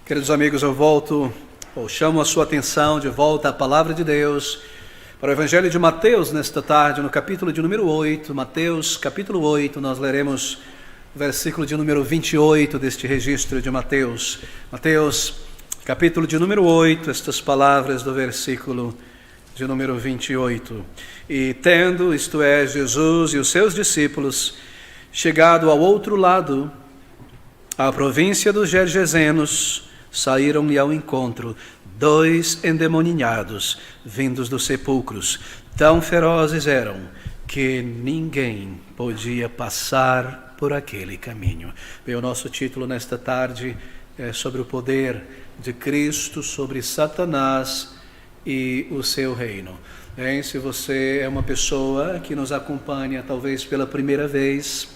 Queridos amigos, chamo a sua atenção de volta à Palavra de Deus, para o Evangelho de Mateus nesta tarde, no capítulo de número 8, Mateus capítulo 8, nós leremos o versículo de número 28 deste registro de Mateus. Mateus capítulo de número 8, estas palavras do versículo de número 28. E tendo, isto é, Jesus e os seus discípulos, chegado ao outro lado, à província dos Gergesenos, saíram-lhe ao encontro 2 endemoninhados, vindos dos sepulcros. Tão ferozes eram que ninguém podia passar por aquele caminho. Bem, o nosso título nesta tarde é sobre o poder de Cristo sobre Satanás e o seu reino. Bem, se você é uma pessoa que nos acompanha talvez pela primeira vez,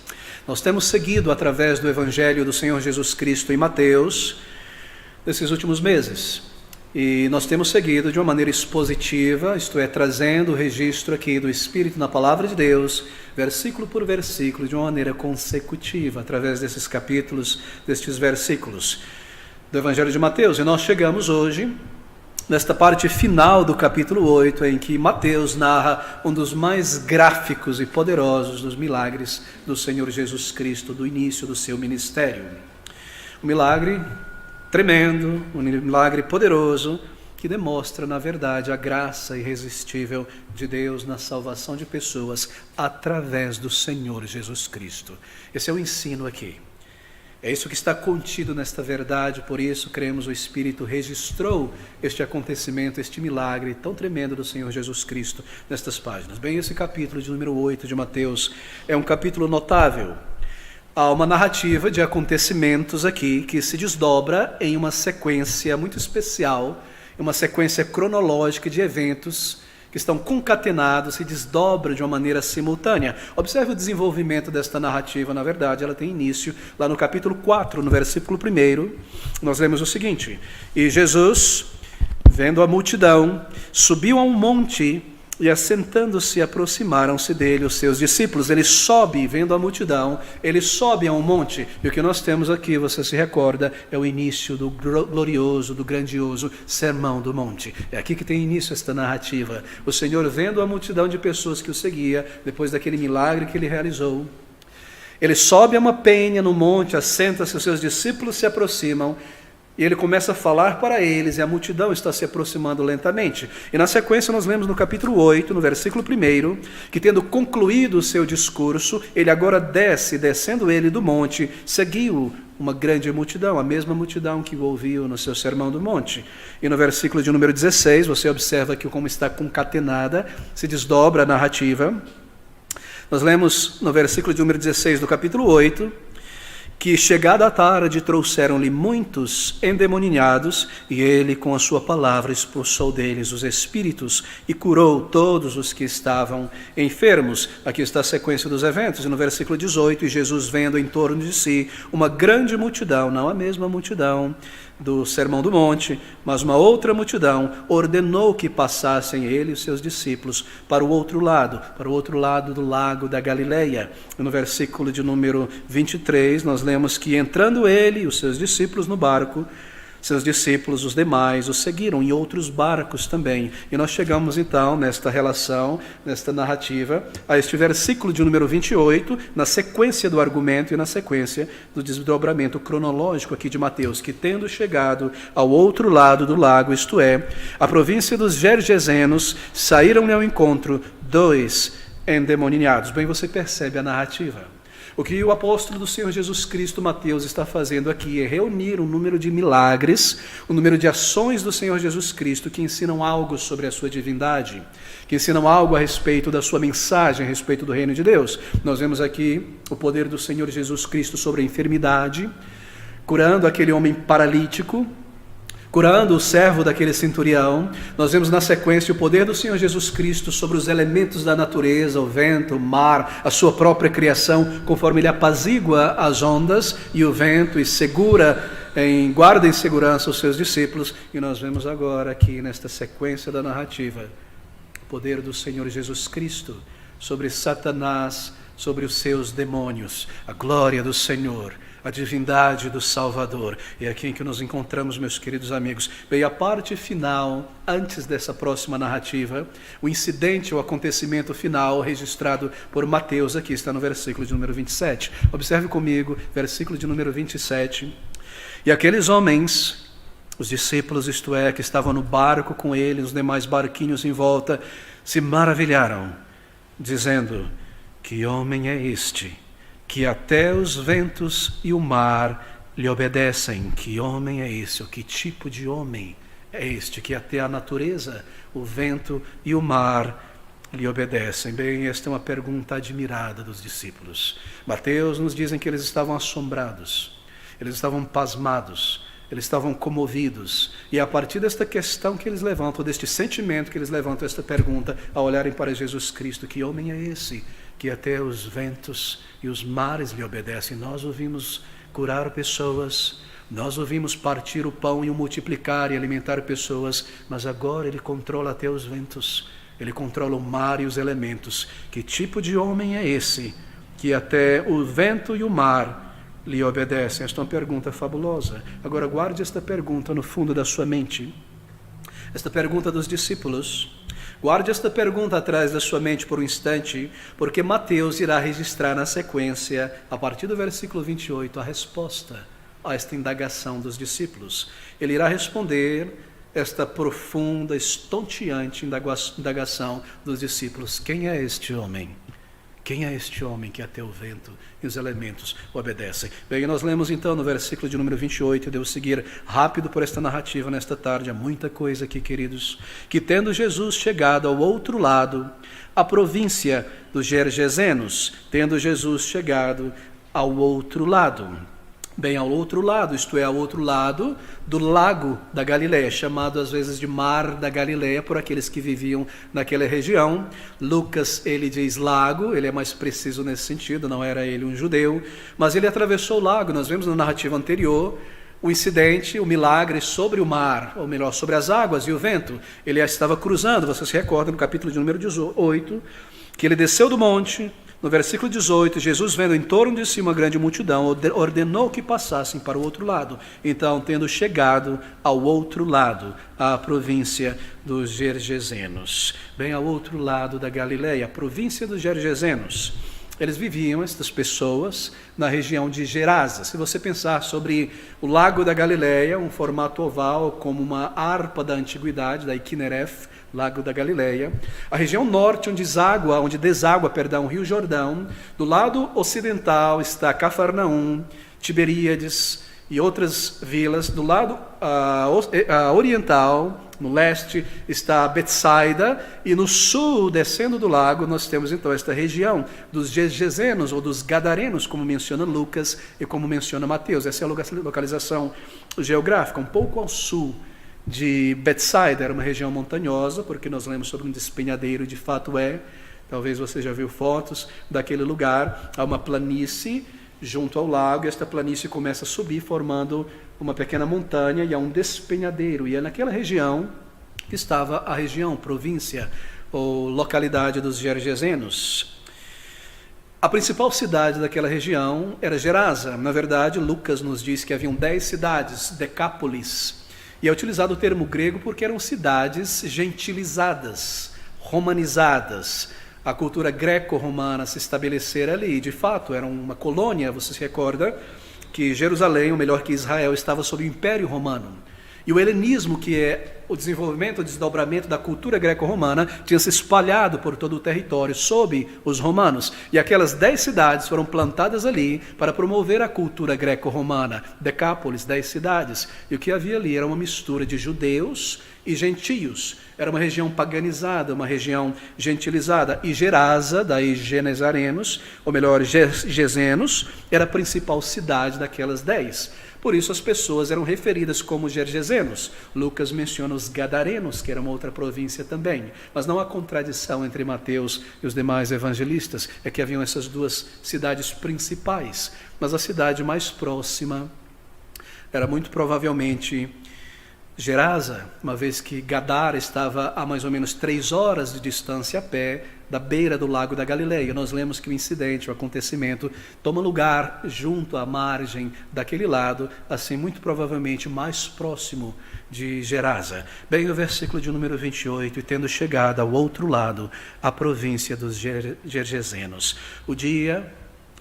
nós temos seguido através do Evangelho do Senhor Jesus Cristo em Mateus nesses últimos meses. E nós temos seguido de uma maneira expositiva, isto é, trazendo o registro aqui do Espírito na Palavra de Deus, versículo por versículo, de uma maneira consecutiva, através desses capítulos, destes versículos do Evangelho de Mateus. E nós chegamos hoje nesta parte final do capítulo 8, em que Mateus narra um dos mais gráficos e poderosos dos milagres do Senhor Jesus Cristo, do início do seu ministério. Um milagre tremendo, um milagre poderoso, que demonstra, na verdade, a graça irresistível de Deus na salvação de pessoas através do Senhor Jesus Cristo. Esse é o ensino aqui. É isso que está contido nesta verdade, por isso cremos o Espírito registrou este acontecimento, este milagre tão tremendo do Senhor Jesus Cristo nestas páginas. Bem, esse capítulo de número 8 de Mateus é um capítulo notável. Há uma narrativa de acontecimentos aqui que se desdobra em uma sequência muito especial, uma sequência cronológica de eventos que estão concatenados, se desdobram de uma maneira simultânea. Observe o desenvolvimento desta narrativa, na verdade, ela tem início lá no capítulo 4, no versículo 1, nós lemos o seguinte: E Jesus, vendo a multidão, subiu a um monte, e assentando-se, aproximaram-se dele os seus discípulos. Ele sobe, vendo a multidão, ele sobe a um monte. E o que nós temos aqui, você se recorda, é o início do glorioso, do grandioso Sermão do Monte. É aqui que tem início esta narrativa. O Senhor, vendo a multidão de pessoas que o seguia, depois daquele milagre que ele realizou, ele sobe a uma penha no monte, assenta-se, os seus discípulos se aproximam, e ele começa a falar para eles, e a multidão está se aproximando lentamente. E na sequência nós lemos no capítulo 8, no versículo 1, que tendo concluído o seu discurso, ele agora desce, descendo ele do monte, seguiu uma grande multidão, a mesma multidão que o ouviu no seu sermão do monte. E no versículo de número 16, você observa que como está concatenada, se desdobra a narrativa. Nós lemos no versículo de número 16 do capítulo 8, que chegada a tarde trouxeram-lhe muitos endemoninhados, e ele com a sua palavra expulsou deles os espíritos e curou todos os que estavam enfermos. Aqui está a sequência dos eventos, e no versículo 18, e Jesus vendo em torno de si uma grande multidão, não a mesma multidão do Sermão do Monte, mas uma outra multidão, ordenou que passassem ele e os seus discípulos para o outro lado do lago da Galileia. E no versículo de número 23, nós lemos que entrando ele e os seus discípulos no barco, seus discípulos, os demais, o seguiram em outros barcos também. E nós chegamos então, nesta relação, nesta narrativa, a este versículo de número 28, na sequência do argumento e na sequência do desdobramento cronológico aqui de Mateus, que tendo chegado ao outro lado do lago, isto é, a província dos Gergesenos, saíram-lhe ao encontro 2 endemoninhados. Bem, você percebe a narrativa. O que o apóstolo do Senhor Jesus Cristo, Mateus, está fazendo aqui é reunir um número de milagres, um número de ações do Senhor Jesus Cristo que ensinam algo sobre a sua divindade, que ensinam algo a respeito da sua mensagem, a respeito do reino de Deus. Nós vemos aqui o poder do Senhor Jesus Cristo sobre a enfermidade, curando aquele homem paralítico, curando o servo daquele centurião. Nós vemos na sequência o poder do Senhor Jesus Cristo sobre os elementos da natureza, o vento, o mar, a sua própria criação, conforme ele apazigua as ondas e o vento e guarda em segurança os seus discípulos. E nós vemos agora aqui nesta sequência da narrativa o poder do Senhor Jesus Cristo sobre Satanás, sobre os seus demônios, a glória do Senhor, a divindade do Salvador. E é aqui em que nos encontramos, meus queridos amigos. Bem, a parte final, antes dessa próxima narrativa, o incidente, o acontecimento final registrado por Mateus, aqui está no versículo de número 27. Observe comigo, versículo de número 27. E aqueles homens, os discípulos, isto é, que estavam no barco com ele, os demais barquinhos em volta, se maravilharam, dizendo: que homem é este, que até os ventos e o mar lhe obedecem? Que homem é esse, ou que tipo de homem é este, que até a natureza, o vento e o mar lhe obedecem? Bem, esta é uma pergunta admirada dos discípulos. Mateus nos dizem que eles estavam assombrados, eles estavam pasmados, eles estavam comovidos. E é a partir desta questão que eles levantam, deste sentimento que eles levantam esta pergunta, ao olharem para Jesus Cristo: que homem é esse, que até os ventos e os mares lhe obedecem? Nós ouvimos curar pessoas, nós ouvimos partir o pão e o multiplicar e alimentar pessoas, mas agora ele controla até os ventos, ele controla o mar e os elementos. Que tipo de homem é esse, que até o vento e o mar lhe obedecem? Esta é uma pergunta fabulosa. Agora guarde esta pergunta no fundo da sua mente, esta pergunta dos discípulos. Guarde esta pergunta atrás da sua mente por um instante, porque Mateus irá registrar na sequência, a partir do versículo 28, a resposta a esta indagação dos discípulos. Ele irá responder esta profunda, estonteante indagação dos discípulos: quem é este homem? Quem é este homem que até o vento e os elementos obedecem? Bem, nós lemos então no versículo de número 28, eu devo seguir rápido por esta narrativa nesta tarde, há muita coisa aqui, queridos. Que tendo Jesus chegado ao outro lado, a província dos Gergesenos, tendo Jesus chegado ao outro lado, bem ao outro lado, isto é, ao outro lado do lago da Galileia, chamado às vezes de Mar da Galileia por aqueles que viviam naquela região. Lucas, ele diz lago, ele é mais preciso nesse sentido, não era ele um judeu, mas ele atravessou o lago. Nós vemos na narrativa anterior o incidente, o milagre sobre o mar, ou melhor, sobre as águas e o vento. Ele estava cruzando, você se recorda no capítulo de número 18, que ele desceu do monte. No versículo 18, Jesus, vendo em torno de si uma grande multidão, ordenou que passassem para o outro lado. Então, tendo chegado ao outro lado, à província dos Gergesenos, bem ao outro lado da Galileia, a província dos Gergesenos, eles viviam, estas pessoas, na região de Gerasa. Se você pensar sobre o lago da Galileia, um formato oval, como uma harpa da antiguidade, da Kinereth, Lago da Galileia, a região norte onde deságua, o Rio Jordão. Do lado ocidental está Cafarnaum, Tiberíades e outras vilas. Do lado oriental, no leste, está Betsaida, e no sul, descendo do lago, nós temos então esta região dos Gergesenos ou dos Gadarenos, como menciona Lucas e como menciona Mateus. Essa é a localização geográfica, um pouco ao sul de Betsaida. Era uma região montanhosa, porque nós lemos sobre um despenhadeiro, de fato é. Talvez você já viu fotos daquele lugar. Há uma planície junto ao lago, e esta planície começa a subir, formando uma pequena montanha, e há um despenhadeiro. E é naquela região que estava a região, província ou localidade dos Gergesenos. A principal cidade daquela região era Gerasa. Na verdade, Lucas nos diz que haviam 10 cidades, Decápolis. E é utilizado o termo grego porque eram cidades gentilizadas, romanizadas. A cultura greco-romana se estabelecera ali. De fato, era uma colônia. Você se recorda que Jerusalém, ou melhor que Israel, estava sob o Império Romano. E o helenismo, que é o desenvolvimento, o desdobramento da cultura greco-romana, tinha se espalhado por todo o território sob os romanos. E aquelas 10 cidades foram plantadas ali para promover a cultura greco-romana. Decápolis, 10 cidades. E o que havia ali era uma mistura de judeus e gentios. Era uma região paganizada, uma região gentilizada. E Gerasa, daí Genezarenos, ou melhor, Gezenos, era a principal cidade daquelas 10. Por isso as pessoas eram referidas como Gergesenos. Lucas menciona os Gadarenos, que era uma outra província também. Mas não há contradição entre Mateus e os demais evangelistas. É que haviam essas duas cidades principais. Mas a cidade mais próxima era muito provavelmente Gerasa, uma vez que Gadara estava a mais ou menos 3 horas de distância a pé da beira do lago da Galileia. Nós lemos que o incidente, o acontecimento, toma lugar junto à margem daquele lado, assim muito provavelmente mais próximo de Gerasa. Bem, o versículo de número 28, e tendo chegado ao outro lado, a província dos Gergesenos. O dia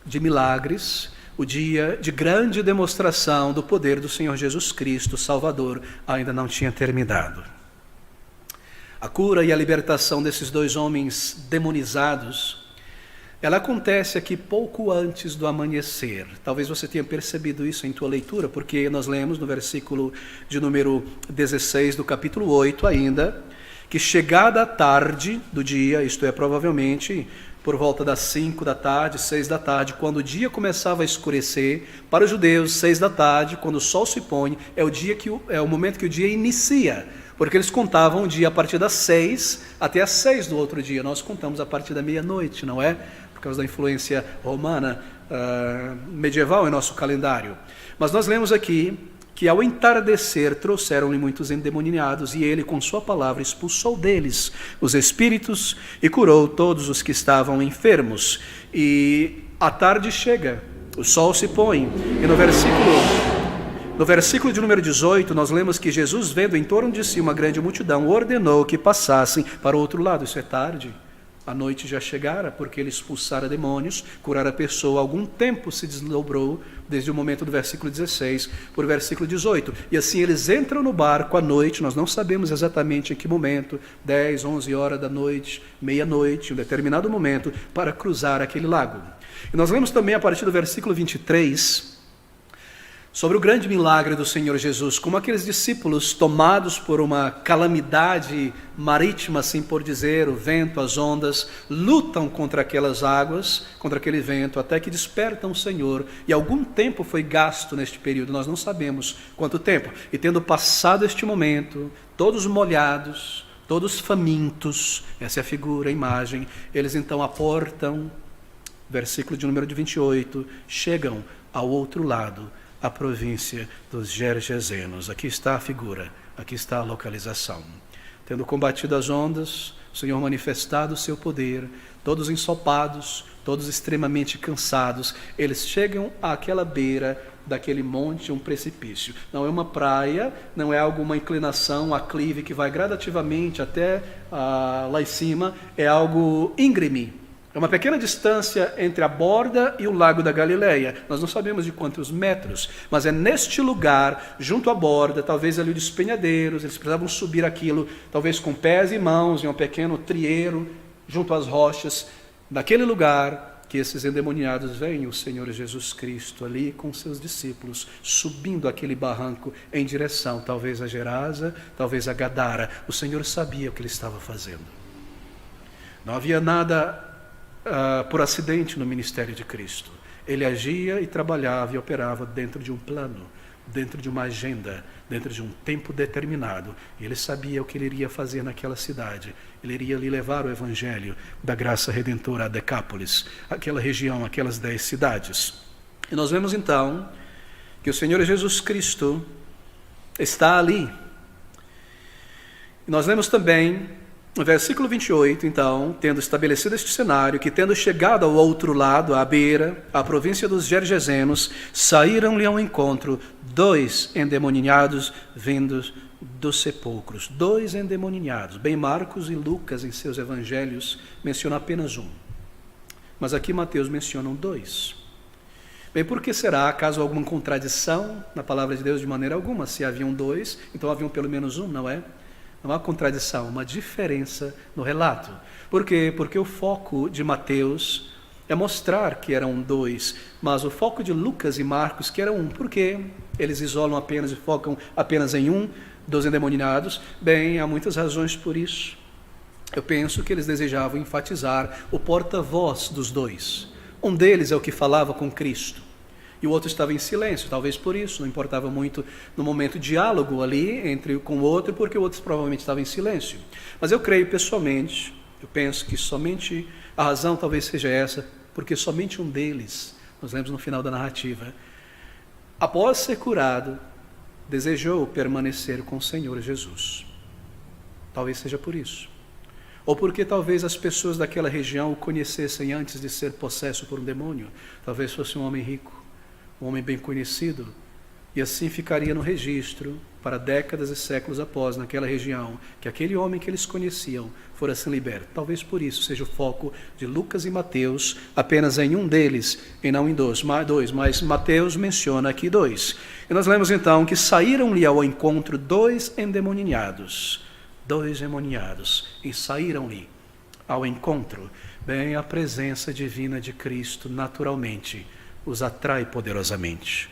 de milagres, o dia de grande demonstração do poder do Senhor Jesus Cristo, Salvador, ainda não tinha terminado. A cura e a libertação desses 2 homens demonizados, ela acontece aqui pouco antes do amanhecer. Talvez você tenha percebido isso em tua leitura, porque nós lemos no versículo de número 16 do capítulo 8 ainda, que chegada a tarde do dia, isto é, provavelmente por volta das 5 da tarde, 6 da tarde, quando o dia começava a escurecer, para os judeus, 6 da tarde, quando o sol se põe, é o momento que o dia inicia, porque eles contavam o dia a partir das 6 até as 6 do outro dia. Nós contamos a partir da meia-noite, não é? Por causa da influência romana medieval em nosso calendário. Mas nós lemos aqui que ao entardecer trouxeram-lhe muitos endemoniados, e ele com sua palavra expulsou deles os espíritos e curou todos os que estavam enfermos. E a tarde chega, o sol se põe, e no versículo de número 18, nós lemos que Jesus, vendo em torno de si uma grande multidão, ordenou que passassem para o outro lado. Isso é tarde. A noite já chegara, porque ele expulsara demônios, curara a pessoa. Algum tempo se desdobrou, desde o momento do versículo 16 por versículo 18. E assim eles entram no barco à noite, nós não sabemos exatamente em que momento, 10, 11 horas da noite, meia-noite, um determinado momento, para cruzar aquele lago. E nós lemos também a partir do versículo 23... sobre o grande milagre do Senhor Jesus, como aqueles discípulos tomados por uma calamidade marítima, assim por dizer, o vento, as ondas, lutam contra aquelas águas, contra aquele vento, até que despertam o Senhor, e algum tempo foi gasto neste período, nós não sabemos quanto tempo, e tendo passado este momento, todos molhados, todos famintos, essa é a figura, a imagem, eles então aportam, versículo de número 28, chegam ao outro lado, a província dos Gergesenos. Aqui está a figura, aqui está a localização. Tendo combatido as ondas, o Senhor manifestado o seu poder, todos ensopados, todos extremamente cansados, eles chegam àquela beira daquele monte, um precipício. Não é uma praia, não é alguma inclinação, um aclive que vai gradativamente até lá em cima, é algo íngreme. É uma pequena distância entre a borda e o lago da Galileia. Nós não sabemos de quantos metros, mas é neste lugar, junto à borda, talvez ali dos penhadeiros, eles precisavam subir aquilo, talvez com pés e mãos, em um pequeno trieiro, junto às rochas. Naquele lugar que esses endemoniados veem o Senhor Jesus Cristo ali com seus discípulos, subindo aquele barranco em direção, talvez a Gerasa, talvez a Gadara. O Senhor sabia o que ele estava fazendo. Não havia nada por acidente no ministério de Cristo. Ele agia e trabalhava e operava dentro de um plano, dentro de uma agenda, dentro de um tempo determinado. E ele sabia o que ele iria fazer naquela cidade. Ele iria lhe levar o evangelho da graça redentora a Decápolis, aquela região, aquelas 10 cidades. E nós vemos então que o Senhor Jesus Cristo está ali. E nós lemos também no versículo 28, então, tendo estabelecido este cenário, que tendo chegado ao outro lado, à beira, à província dos Gergesenos, saíram-lhe ao encontro 2 endemoniados vindos dos sepulcros. 2 endemoniados. Bem, Marcos e Lucas, em seus evangelhos, mencionam apenas um. Mas aqui Mateus mencionam 2. Bem, por que será? Acaso alguma contradição na palavra de Deus? De maneira alguma. Se haviam 2, então haviam pelo menos um, não é? Não há contradição, uma diferença no relato. Por quê? Porque o foco de Mateus é mostrar que eram 2, mas o foco de Lucas e Marcos que era 1. Por quê? Eles isolam apenas e focam apenas em um dos endemoniados. Bem, há muitas razões por isso. Eu penso que eles desejavam enfatizar o porta-voz dos 2. Um deles é o que falava com Cristo. E o outro estava em silêncio, talvez por isso, não importava muito no momento de diálogo ali com o outro, porque o outro provavelmente estava em silêncio. Mas eu creio pessoalmente, eu penso que somente a razão talvez seja essa, porque somente um deles, nós lemos no final da narrativa, após ser curado, desejou permanecer com o Senhor Jesus. Talvez seja por isso. Ou porque talvez as pessoas daquela região o conhecessem antes de ser possesso por um demônio. Talvez fosse um homem rico, um homem bem conhecido, e assim ficaria no registro para décadas e séculos após, naquela região, que aquele homem que eles conheciam fora assim liberto. Talvez por isso seja o foco de Lucas e Mateus apenas em um deles e não em dois, mas Mateus menciona aqui dois. E nós lemos então que saíram-lhe ao encontro dois endemoniados, e saíram-lhe ao encontro. Bem, a presença divina de Cristo naturalmente os atrai poderosamente.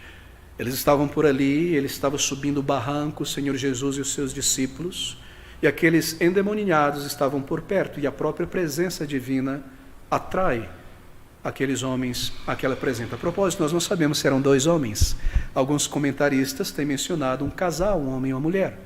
Eles estavam por ali, ele estava subindo o barranco, o Senhor Jesus e os seus discípulos, e aqueles endemoniados estavam por perto, e a própria presença divina atrai aqueles homens àquela presença. A propósito, nós não sabemos se eram dois homens. Alguns comentaristas têm mencionado um casal, um homem e uma mulher,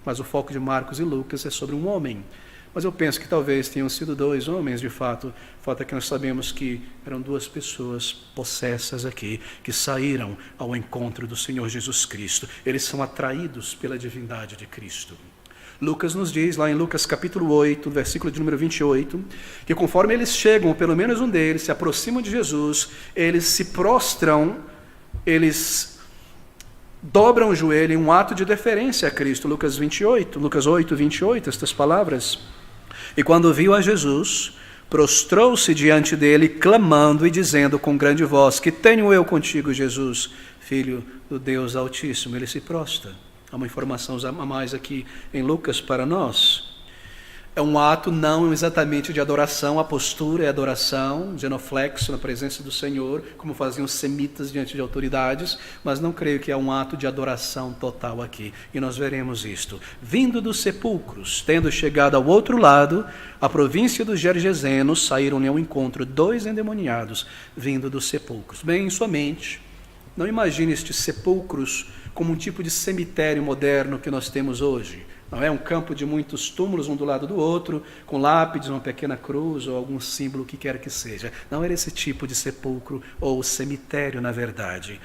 mas o foco de Marcos e Lucas é sobre um homem. Mas eu penso que talvez tenham sido dois homens, de fato. O fato é que nós sabemos que eram duas pessoas possessas aqui, que saíram ao encontro do Senhor Jesus Cristo. Eles são atraídos pela divindade de Cristo. Lucas nos diz, lá em Lucas capítulo 8, versículo de número 28, que conforme eles chegam, ou pelo menos um deles, se aproximam de Jesus, eles se prostram, eles dobram o joelho em um ato de deferência a Cristo. Lucas 8, 28, estas palavras. E quando viu a Jesus, prostrou-se diante dele, clamando e dizendo com grande voz: que tenho eu contigo, Jesus, Filho do Deus Altíssimo. Ele se prostra. Há uma informação a mais aqui em Lucas para nós. É um ato não exatamente de adoração, a postura é adoração, genuflexo na presença do Senhor, como faziam os semitas diante de autoridades, mas não creio que é um ato de adoração total aqui. E nós veremos isto. Vindo dos sepulcros, tendo chegado ao outro lado, a província dos Gergesenos, saíram-lhe ao encontro dois endemoniados, vindo dos sepulcros. Bem, em sua mente, não imagine estes sepulcros como um tipo de cemitério moderno que nós temos hoje. Não é um campo de muitos túmulos, um do lado do outro, com lápides, uma pequena cruz ou algum símbolo, o que quer que seja. Não era esse tipo de sepulcro ou cemitério, na verdade.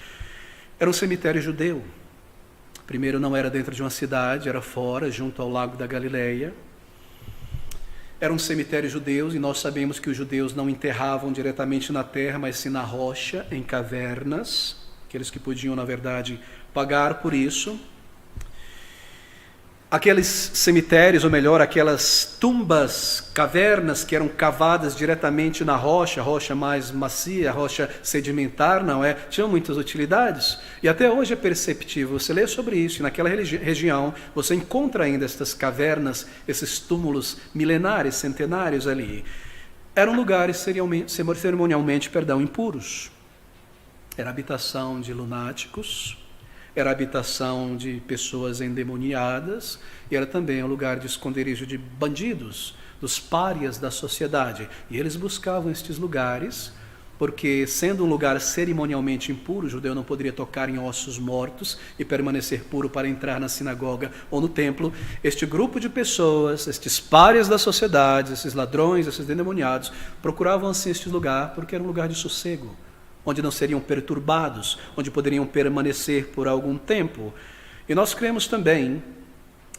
Era um cemitério judeu. Primeiro, não era dentro de uma cidade, era fora, junto ao lago da Galileia. Era um cemitério judeu, e nós sabemos que os judeus não enterravam diretamente na terra, mas sim na rocha, em cavernas. Aqueles que podiam, na verdade, pagar por isso. Aqueles cemitérios, ou melhor, aquelas tumbas, cavernas que eram cavadas diretamente na rocha, a rocha mais macia, a rocha sedimentar, não é? Tinham muitas utilidades. E até hoje é perceptível, você lê sobre isso, e naquela região você encontra ainda estas cavernas, esses túmulos milenares, centenários ali. Eram lugares cerimonialmente, impuros. Era habitação de lunáticos, era a habitação de pessoas endemoniadas, e era também um lugar de esconderijo de bandidos, dos párias da sociedade. E eles buscavam estes lugares, porque sendo um lugar cerimonialmente impuro, o judeu não poderia tocar em ossos mortos e permanecer puro para entrar na sinagoga ou no templo. Este grupo de pessoas, estes párias da sociedade, esses ladrões, esses endemoniados, procuravam assim este lugar, porque era um lugar de sossego, onde não seriam perturbados, onde poderiam permanecer por algum tempo. E nós cremos também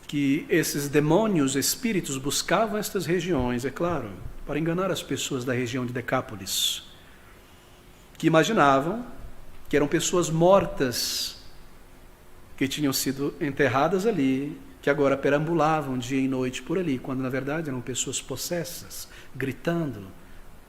que esses demônios, espíritos, buscavam estas regiões, é claro, para enganar as pessoas da região de Decápolis, que imaginavam que eram pessoas mortas, que tinham sido enterradas ali, que agora perambulavam dia e noite por ali, quando na verdade eram pessoas possessas, gritando,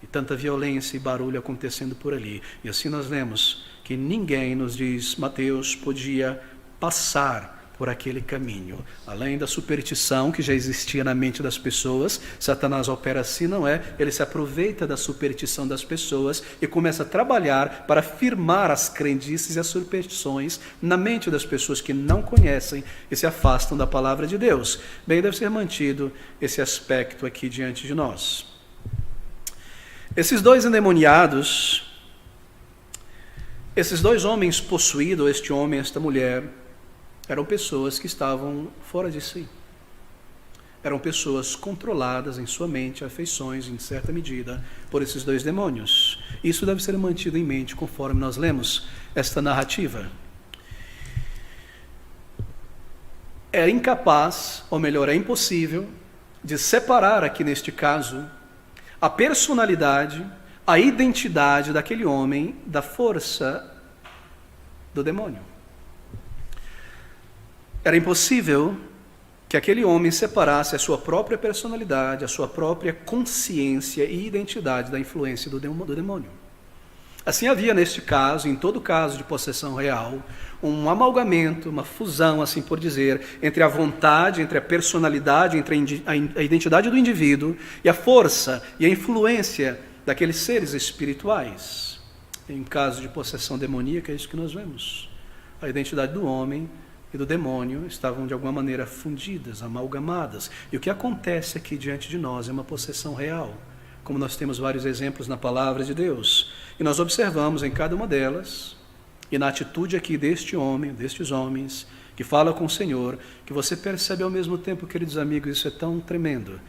e tanta violência e barulho acontecendo por ali. E assim nós lemos que ninguém, nos diz Mateus, podia passar por aquele caminho. Além da superstição que já existia na mente das pessoas, Satanás opera assim, não é? Ele se aproveita da superstição das pessoas e começa a trabalhar para firmar as crendices e as superstições na mente das pessoas que não conhecem e se afastam da palavra de Deus. Bem, deve ser mantido esse aspecto aqui diante de nós. Esses dois endemoniados, esses dois homens possuídos, este homem e esta mulher, eram pessoas que estavam fora de si. Eram pessoas controladas em sua mente, afeições, em certa medida, por esses dois demônios. Isso deve ser mantido em mente conforme nós lemos esta narrativa. é incapaz, ou melhor, é impossível, de separar aqui neste caso a personalidade, a identidade daquele homem da força do demônio. Era impossível que aquele homem separasse a sua própria personalidade, a sua própria consciência e identidade da influência do demônio. Assim havia neste caso, em todo caso de possessão real, um amalgamento, uma fusão, assim por dizer, entre a vontade, entre a personalidade, entre a identidade do indivíduo e a força e a influência daqueles seres espirituais. Em caso de possessão demoníaca, é isso que nós vemos. A identidade do homem e do demônio estavam de alguma maneira fundidas, amalgamadas. E o que acontece aqui diante de nós é uma possessão real, como nós temos vários exemplos na palavra de Deus. E nós observamos em cada uma delas, e na atitude aqui deste homem, destes homens, que fala com o Senhor, que você percebe ao mesmo tempo, queridos amigos, isso é tão tremendo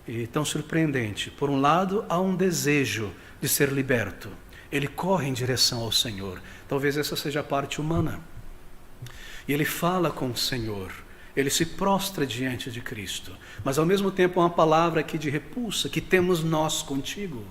e tão surpreendente. Por um lado, há um desejo de ser liberto. Ele corre em direção ao Senhor. Talvez essa seja a parte humana. E ele fala com o Senhor. Ele se prostra diante de Cristo. Mas ao mesmo tempo há uma palavra aqui de repulsa, que temos nós contigo.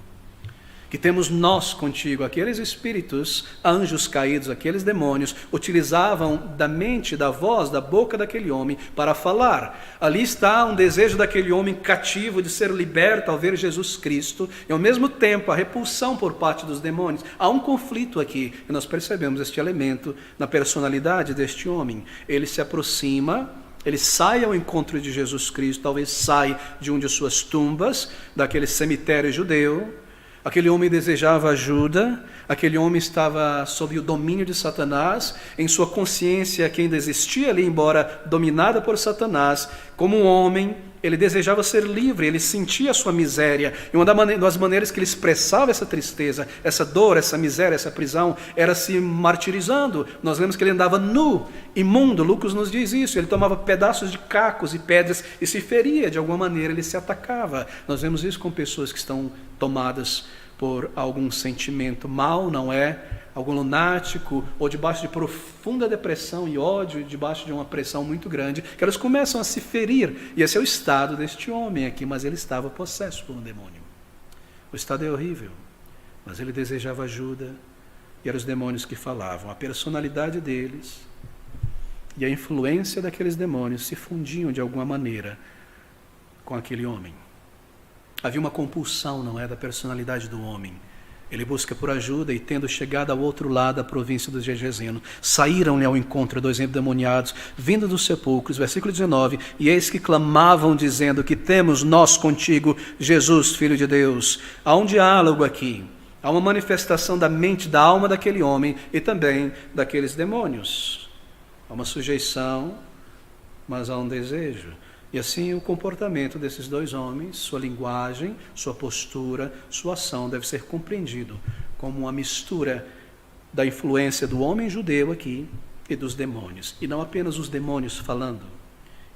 Que temos nós contigo. Aqueles espíritos, anjos caídos, aqueles demônios, utilizavam da mente, da voz, da boca daquele homem para falar. Ali está um desejo daquele homem cativo de ser liberto ao ver Jesus Cristo, e ao mesmo tempo a repulsão por parte dos demônios. Há um conflito aqui, e nós percebemos este elemento na personalidade deste homem. Ele se aproxima, ele sai ao encontro de Jesus Cristo, talvez sai de uma de suas tumbas, daquele cemitério judeu. Aquele homem desejava ajuda, aquele homem estava sob o domínio de Satanás, em sua consciência que ainda existia ali, embora dominada por Satanás, como um homem, ele desejava ser livre, ele sentia a sua miséria, e uma das maneiras que ele expressava essa tristeza, essa dor, essa miséria, essa prisão, era se martirizando. Nós vemos que ele andava nu, imundo, Lucas nos diz isso, ele tomava pedaços de cacos e pedras e se feria de alguma maneira, ele se atacava. Nós vemos isso com pessoas que estão tomadas por algum sentimento mau, não é? Algum lunático, ou debaixo de profunda depressão e ódio, debaixo de uma pressão muito grande, que elas começam a se ferir. E esse é o estado deste homem aqui, mas ele estava possesso por um demônio. O estado é horrível, mas ele desejava ajuda, e eram os demônios que falavam. A personalidade deles e a influência daqueles demônios se fundiam de alguma maneira com aquele homem. Havia uma compulsão, não é, da personalidade do homem. Ele busca por ajuda e, tendo chegado ao outro lado da província dos Gergesenos, saíram-lhe ao encontro dois endemoniados, vindo dos sepulcros, versículo 19, e eis que clamavam, dizendo: que temos nós contigo, Jesus, Filho de Deus. Há um diálogo aqui, há uma manifestação da mente, da alma daquele homem e também daqueles demônios. Há uma sujeição, mas há um desejo. E assim o comportamento desses dois homens, sua linguagem, sua postura, sua ação deve ser compreendido como uma mistura da influência do homem judeu aqui e dos demônios. E não apenas os demônios falando,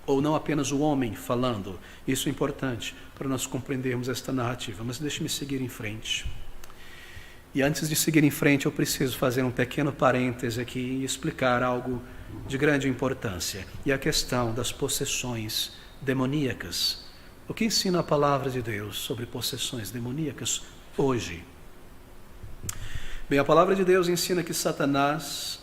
ou não apenas o homem falando. Isso é importante para nós compreendermos esta narrativa. Mas deixe-me seguir em frente. E antes de seguir em frente, eu preciso fazer um pequeno parêntese aqui e explicar algo de grande importância. E a questão das possessões demoníacas. O que ensina a palavra de Deus sobre possessões demoníacas hoje? Bem, a palavra de Deus ensina que Satanás,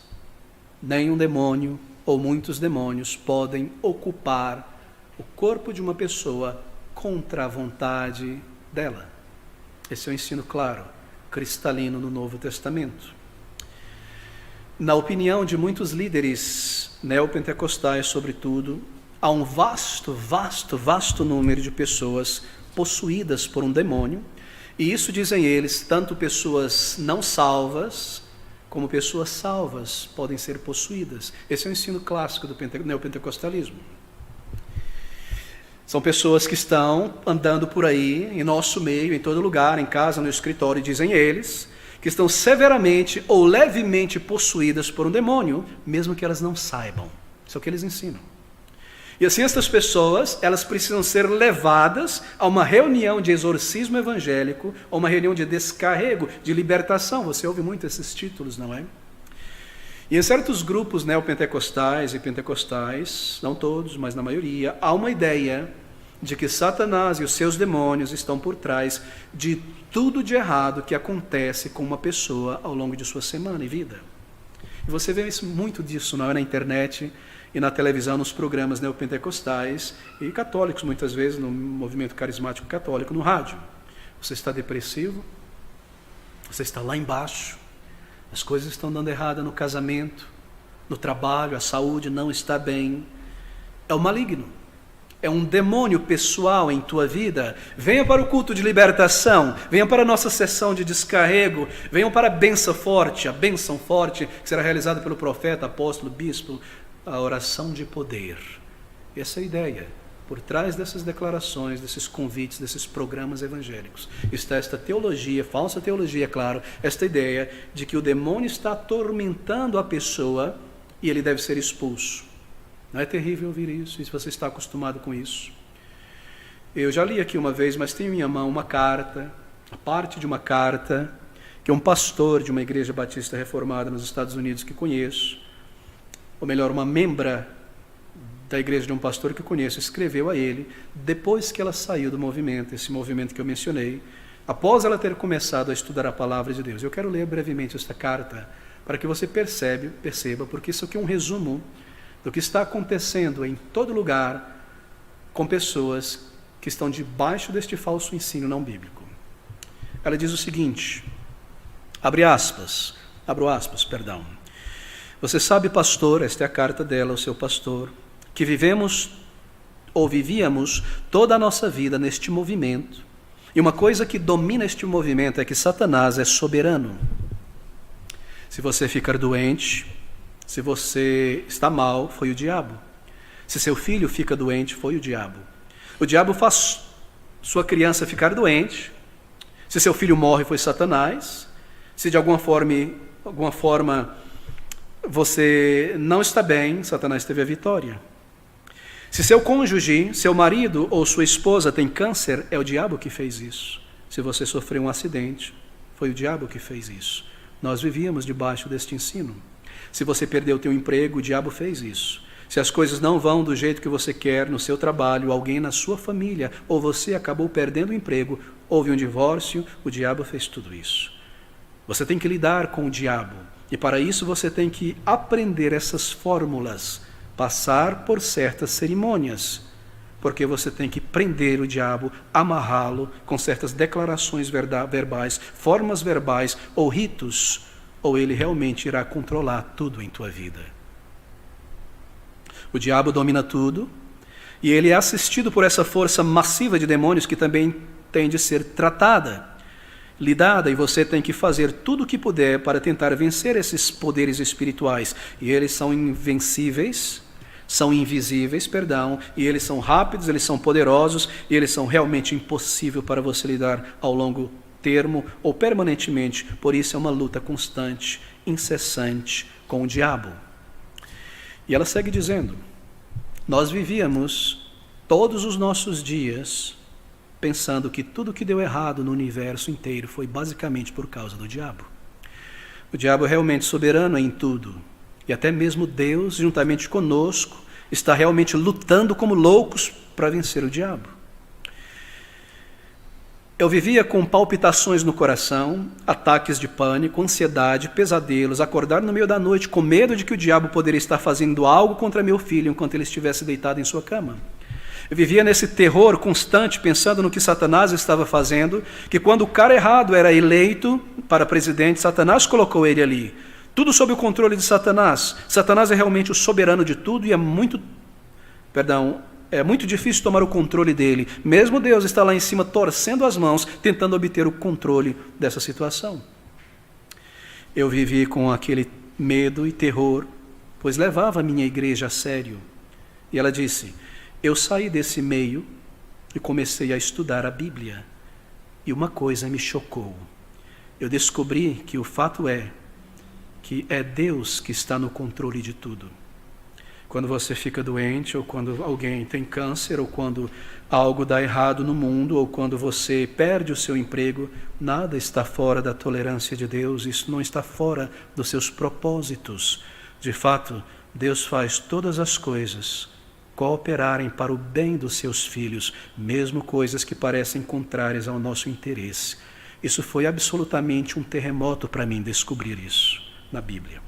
nem um demônio ou muitos demônios podem ocupar o corpo de uma pessoa contra a vontade dela. Esse é um ensino claro, cristalino no Novo Testamento. Na opinião de muitos líderes neopentecostais, sobretudo, há um vasto número de pessoas possuídas por um demônio, e isso, dizem eles, tanto pessoas não salvas, como pessoas salvas podem ser possuídas. Esse é o ensino clássico do neopentecostalismo. São pessoas que estão andando por aí, em nosso meio, em todo lugar, em casa, no escritório, dizem eles, que estão severamente ou levemente possuídas por um demônio, mesmo que elas não saibam. Isso é o que eles ensinam. E assim estas pessoas, elas precisam ser levadas a uma reunião de exorcismo evangélico, a uma reunião de descarrego, de libertação. Você ouve muito esses títulos, não é? E em certos grupos neopentecostais e pentecostais, não todos, mas na maioria, há uma ideia de que Satanás e os seus demônios estão por trás de tudo de errado que acontece com uma pessoa ao longo de sua semana e vida. E você vê muito disso na internet e na televisão, nos programas neopentecostais e católicos, muitas vezes no movimento carismático católico, no rádio. Você está depressivo, você está lá embaixo, as coisas estão dando errado no casamento, no trabalho, a saúde não está bem. É o maligno, é um demônio pessoal em tua vida. Venha para o culto de libertação, venha para a nossa sessão de descarrego, venham para a bênção forte que será realizada pelo profeta, apóstolo, bispo, a oração de poder. Essa é a ideia. Por trás dessas declarações, desses convites, desses programas evangélicos, está esta teologia, falsa teologia, claro, esta ideia de que o demônio está atormentando a pessoa e ele deve ser expulso. Não é terrível ouvir isso, e se você está acostumado com isso? Eu já li aqui uma vez, mas tenho em minha mão uma carta, a parte de uma carta, que um pastor de uma igreja batista reformada nos Estados Unidos que conheço, ou melhor, uma membra da igreja de um pastor que conheço, escreveu a ele, depois que ela saiu do movimento, esse movimento que eu mencionei, após ela ter começado a estudar a palavra de Deus. Eu quero ler brevemente esta carta, para que você perceba, porque isso aqui é um resumo do que está acontecendo em todo lugar com pessoas que estão debaixo deste falso ensino não bíblico. Ela diz o seguinte, abro aspas, você sabe, pastor, esta é a carta dela ao seu pastor, que vivíamos toda a nossa vida neste movimento, e uma coisa que domina este movimento é que Satanás é soberano. Se você ficar doente, se você está mal, foi o diabo. Se seu filho fica doente, foi o diabo. O diabo faz sua criança ficar doente. Se seu filho morre, foi Satanás. Se de alguma forma você não está bem, Satanás teve a vitória. Se seu cônjuge, seu marido ou sua esposa tem câncer, é o diabo que fez isso. Se você sofreu um acidente, foi o diabo que fez isso. Nós vivíamos debaixo deste ensino. Se você perdeu o teu emprego, o diabo fez isso. Se as coisas não vão do jeito que você quer no seu trabalho, alguém na sua família, ou você acabou perdendo o emprego, houve um divórcio, o diabo fez tudo isso. Você tem que lidar com o diabo. E para isso você tem que aprender essas fórmulas, passar por certas cerimônias, porque você tem que prender o diabo, amarrá-lo com certas declarações verbais, formas verbais ou ritos, ou ele realmente irá controlar tudo em tua vida. O diabo domina tudo, e ele é assistido por essa força massiva de demônios que também tem de ser tratada, lidada, e você tem que fazer tudo o que puder para tentar vencer esses poderes espirituais. E eles são invisíveis, e eles são rápidos, eles são poderosos, e eles são realmente impossível para você lidar ao longo termo ou permanentemente. Por isso é uma luta constante, incessante com o diabo. E ela segue dizendo, nós vivíamos todos os nossos dias pensando que tudo que deu errado no universo inteiro foi basicamente por causa do diabo. O diabo é realmente soberano em tudo. E até mesmo Deus, juntamente conosco, está realmente lutando como loucos para vencer o diabo. Eu vivia com palpitações no coração, ataques de pânico, ansiedade, pesadelos, acordar no meio da noite com medo de que o diabo poderia estar fazendo algo contra meu filho enquanto ele estivesse deitado em sua cama. Eu vivia nesse terror constante, pensando no que Satanás estava fazendo, que quando o cara errado era eleito para presidente, Satanás colocou ele ali. Tudo sob o controle de Satanás. Satanás é realmente o soberano de tudo e é muito difícil tomar o controle dele. Mesmo Deus está lá em cima torcendo as mãos, tentando obter o controle dessa situação. Eu vivi com aquele medo e terror, pois levava a minha igreja a sério. E ela disse, eu saí desse meio e comecei a estudar a Bíblia. E uma coisa me chocou. Eu descobri que o fato é que é Deus que está no controle de tudo. Quando você fica doente, ou quando alguém tem câncer, ou quando algo dá errado no mundo, ou quando você perde o seu emprego, nada está fora da tolerância de Deus, isso não está fora dos seus propósitos. De fato, Deus faz todas as coisas cooperarem para o bem dos seus filhos, mesmo coisas que parecem contrárias ao nosso interesse. Isso foi absolutamente um terremoto para mim descobrir isso na Bíblia.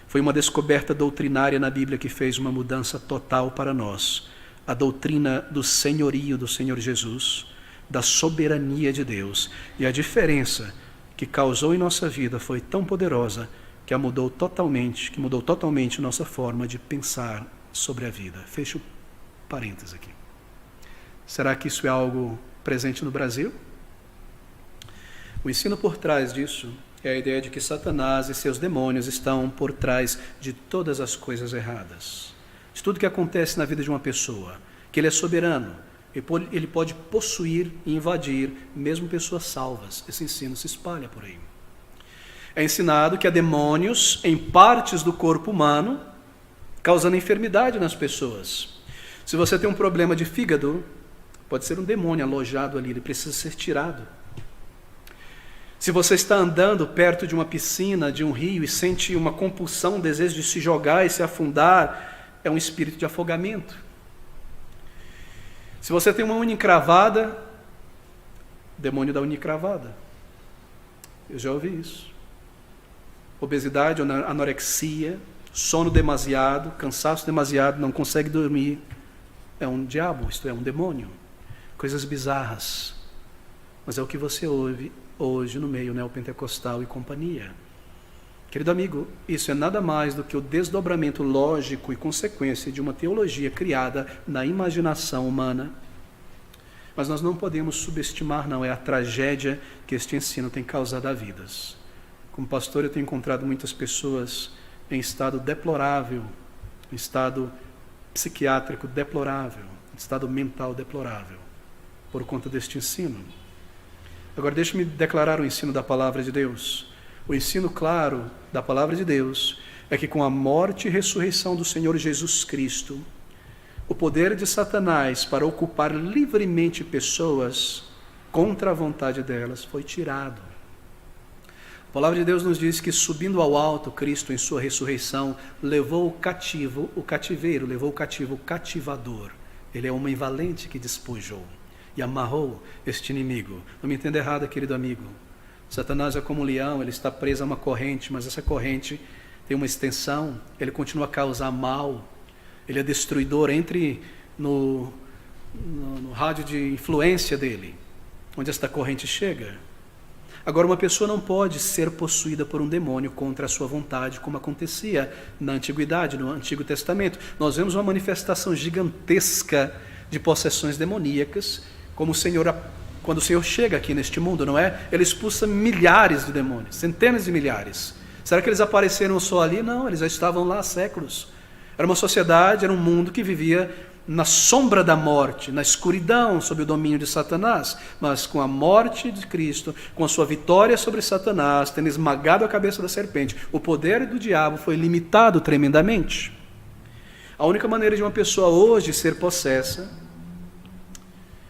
Foi uma descoberta doutrinária na Bíblia que fez uma mudança total para nós. A doutrina do senhorio do Senhor Jesus, da soberania de Deus. E a diferença que causou em nossa vida foi tão poderosa que mudou totalmente nossa forma de pensar sobre a vida. Fecho parênteses aqui. Será que isso é algo presente no Brasil? O ensino por trás disso é a ideia de que Satanás e seus demônios estão por trás de todas as coisas erradas. De tudo que acontece na vida de uma pessoa, que ele é soberano, ele pode possuir e invadir mesmo pessoas salvas. Esse ensino se espalha por aí. É ensinado que há demônios em partes do corpo humano, causando enfermidade nas pessoas. Se você tem um problema de fígado, pode ser um demônio alojado ali, ele precisa ser tirado. Se você está andando perto de uma piscina, de um rio, e sente uma compulsão, um desejo de se jogar e se afundar, é um espírito de afogamento. Se você tem uma unha encravada, demônio da unha encravada. Eu já ouvi isso. Obesidade, anorexia, sono demasiado, cansaço demasiado, não consegue dormir. É um diabo, isto é, um demônio. Coisas bizarras. Mas é o que você ouve hoje no meio neopentecostal e companhia. Querido amigo, isso é nada mais do que o desdobramento lógico e consequência de uma teologia criada na imaginação humana. Mas nós não podemos subestimar, não, é a tragédia que este ensino tem causado a vidas. Como pastor, eu tenho encontrado muitas pessoas em estado deplorável, em estado psiquiátrico deplorável, em estado mental deplorável, por conta deste ensino. Agora, deixe-me declarar o ensino da palavra de Deus. O ensino claro da palavra de Deus é que com a morte e ressurreição do Senhor Jesus Cristo, o poder de Satanás para ocupar livremente pessoas contra a vontade delas foi tirado. A palavra de Deus nos diz que, subindo ao alto, Cristo, em sua ressurreição, levou o cativeiro, levou o cativo, o cativador. Ele é homem valente que despojou e amarrou este inimigo. Não me entenda errado, querido amigo. Satanás é como um leão, ele está preso a uma corrente, mas essa corrente tem uma extensão, ele continua a causar mal, ele é destruidor. Entre no rádio de influência dele, onde esta corrente chega. Agora, uma pessoa não pode ser possuída por um demônio contra a sua vontade, como acontecia na Antiguidade, no Antigo Testamento. Nós vemos uma manifestação gigantesca de possessões demoníacas, como quando o Senhor chega aqui neste mundo, não é? Ele expulsa milhares de demônios, centenas de milhares. Será que eles apareceram só ali? Não, eles já estavam lá há séculos. Era uma sociedade, era um mundo que vivia na sombra da morte, na escuridão, sob o domínio de Satanás. Mas com a morte de Cristo, com a sua vitória sobre Satanás, tendo esmagado a cabeça da serpente, o poder do diabo foi limitado tremendamente. A única maneira de uma pessoa hoje ser possessa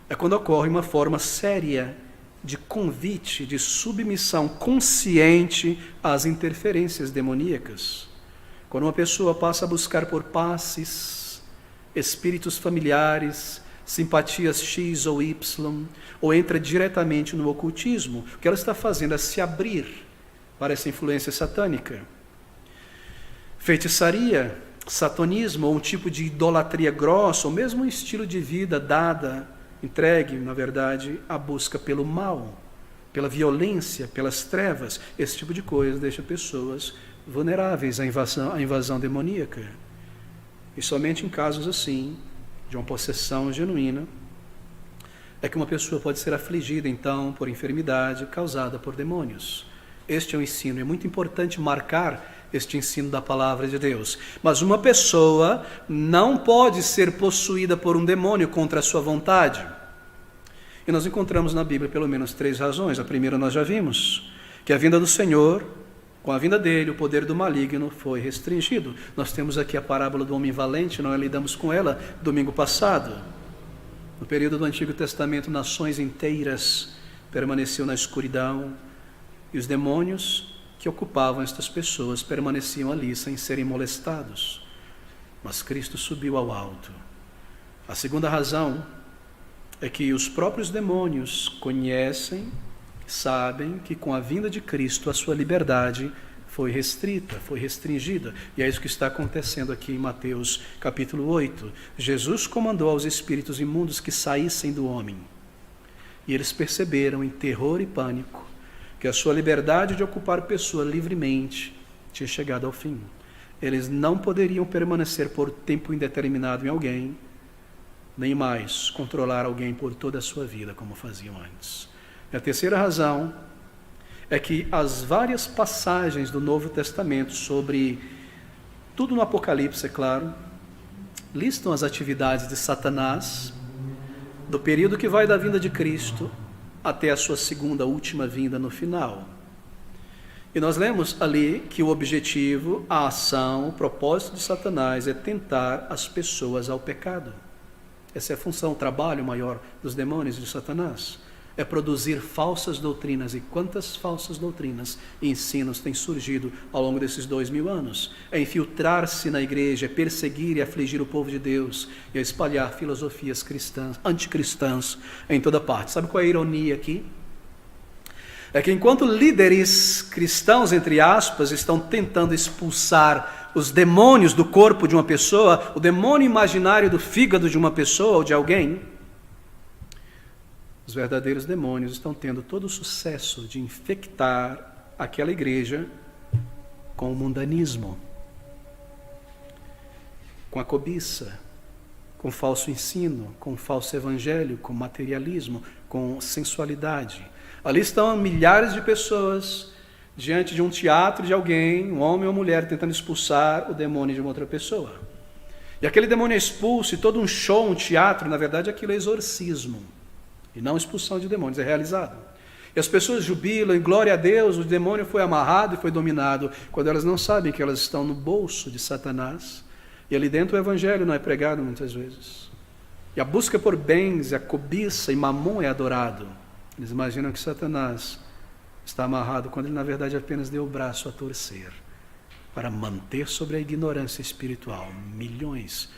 é quando ocorre uma forma séria de convite, de submissão consciente às interferências demoníacas. Quando uma pessoa passa a buscar por passes, espíritos familiares, simpatias X ou Y, ou entra diretamente no ocultismo, o que ela está fazendo é se abrir para essa influência satânica. Feitiçaria, satanismo, ou um tipo de idolatria grossa, ou mesmo um estilo de vida entregue, na verdade, à busca pelo mal, pela violência, pelas trevas. Esse tipo de coisa deixa pessoas vulneráveis à invasão demoníaca. E somente em casos assim, de uma possessão genuína, é que uma pessoa pode ser afligida, então, por enfermidade causada por demônios. Este é o ensino. É muito importante marcar este ensino da palavra de Deus. Mas uma pessoa não pode ser possuída por um demônio contra a sua vontade. E nós encontramos na Bíblia pelo menos 3 razões. A primeira nós já vimos, que a vinda do Senhor, com a vinda dele, o poder do maligno foi restringido. Nós temos aqui a parábola do homem valente, nós lidamos com ela domingo passado. No período do Antigo Testamento, nações inteiras permaneciam na escuridão, e os demônios que ocupavam estas pessoas permaneciam ali sem serem molestados. Mas Cristo subiu ao alto. A segunda razão é que os próprios demônios conhecem, sabem que com a vinda de Cristo a sua liberdade foi restrita, foi restringida. E é isso que está acontecendo aqui em Mateus capítulo 8. Jesus comandou aos espíritos imundos que saíssem do homem. E eles perceberam em terror e pânico que a sua liberdade de ocupar pessoa livremente tinha chegado ao fim. Eles não poderiam permanecer por tempo indeterminado em alguém, nem mais controlar alguém por toda a sua vida, como faziam antes. E a terceira razão é que as várias passagens do Novo Testamento sobre tudo no Apocalipse, é claro, listam as atividades de Satanás, do período que vai da vinda de Cristo até a sua segunda, última vinda no final. E nós lemos ali que o objetivo, a ação, o propósito de Satanás é tentar as pessoas ao pecado. Essa é a função, o trabalho maior dos demônios de Satanás. É produzir falsas doutrinas. E quantas falsas doutrinas e ensinos têm surgido ao longo desses 2000 anos? É infiltrar-se na igreja, é perseguir e afligir o povo de Deus, e é espalhar filosofias cristãs, anticristãs em toda parte. Sabe qual é a ironia aqui? É que enquanto líderes cristãos, entre aspas, estão tentando expulsar os demônios do corpo de uma pessoa, o demônio imaginário do fígado de uma pessoa ou de alguém, os verdadeiros demônios estão tendo todo o sucesso de infectar aquela igreja com o mundanismo, com a cobiça, com falso ensino, com falso evangelho, com materialismo, com sensualidade. Ali estão milhares de pessoas diante de um teatro de alguém, um homem ou mulher, tentando expulsar o demônio de uma outra pessoa. E aquele demônio é expulso, e todo um show, um teatro, na verdade aquilo é exorcismo, e não expulsão de demônios, é realizado. E as pessoas jubilam, em glória a Deus, o demônio foi amarrado e foi dominado, quando elas não sabem que elas estão no bolso de Satanás, e ali dentro o evangelho não é pregado muitas vezes. E a busca por bens, a cobiça e mamon é adorado. Eles imaginam que Satanás está amarrado, quando ele na verdade apenas deu o braço a torcer, para manter sobre a ignorância espiritual milhões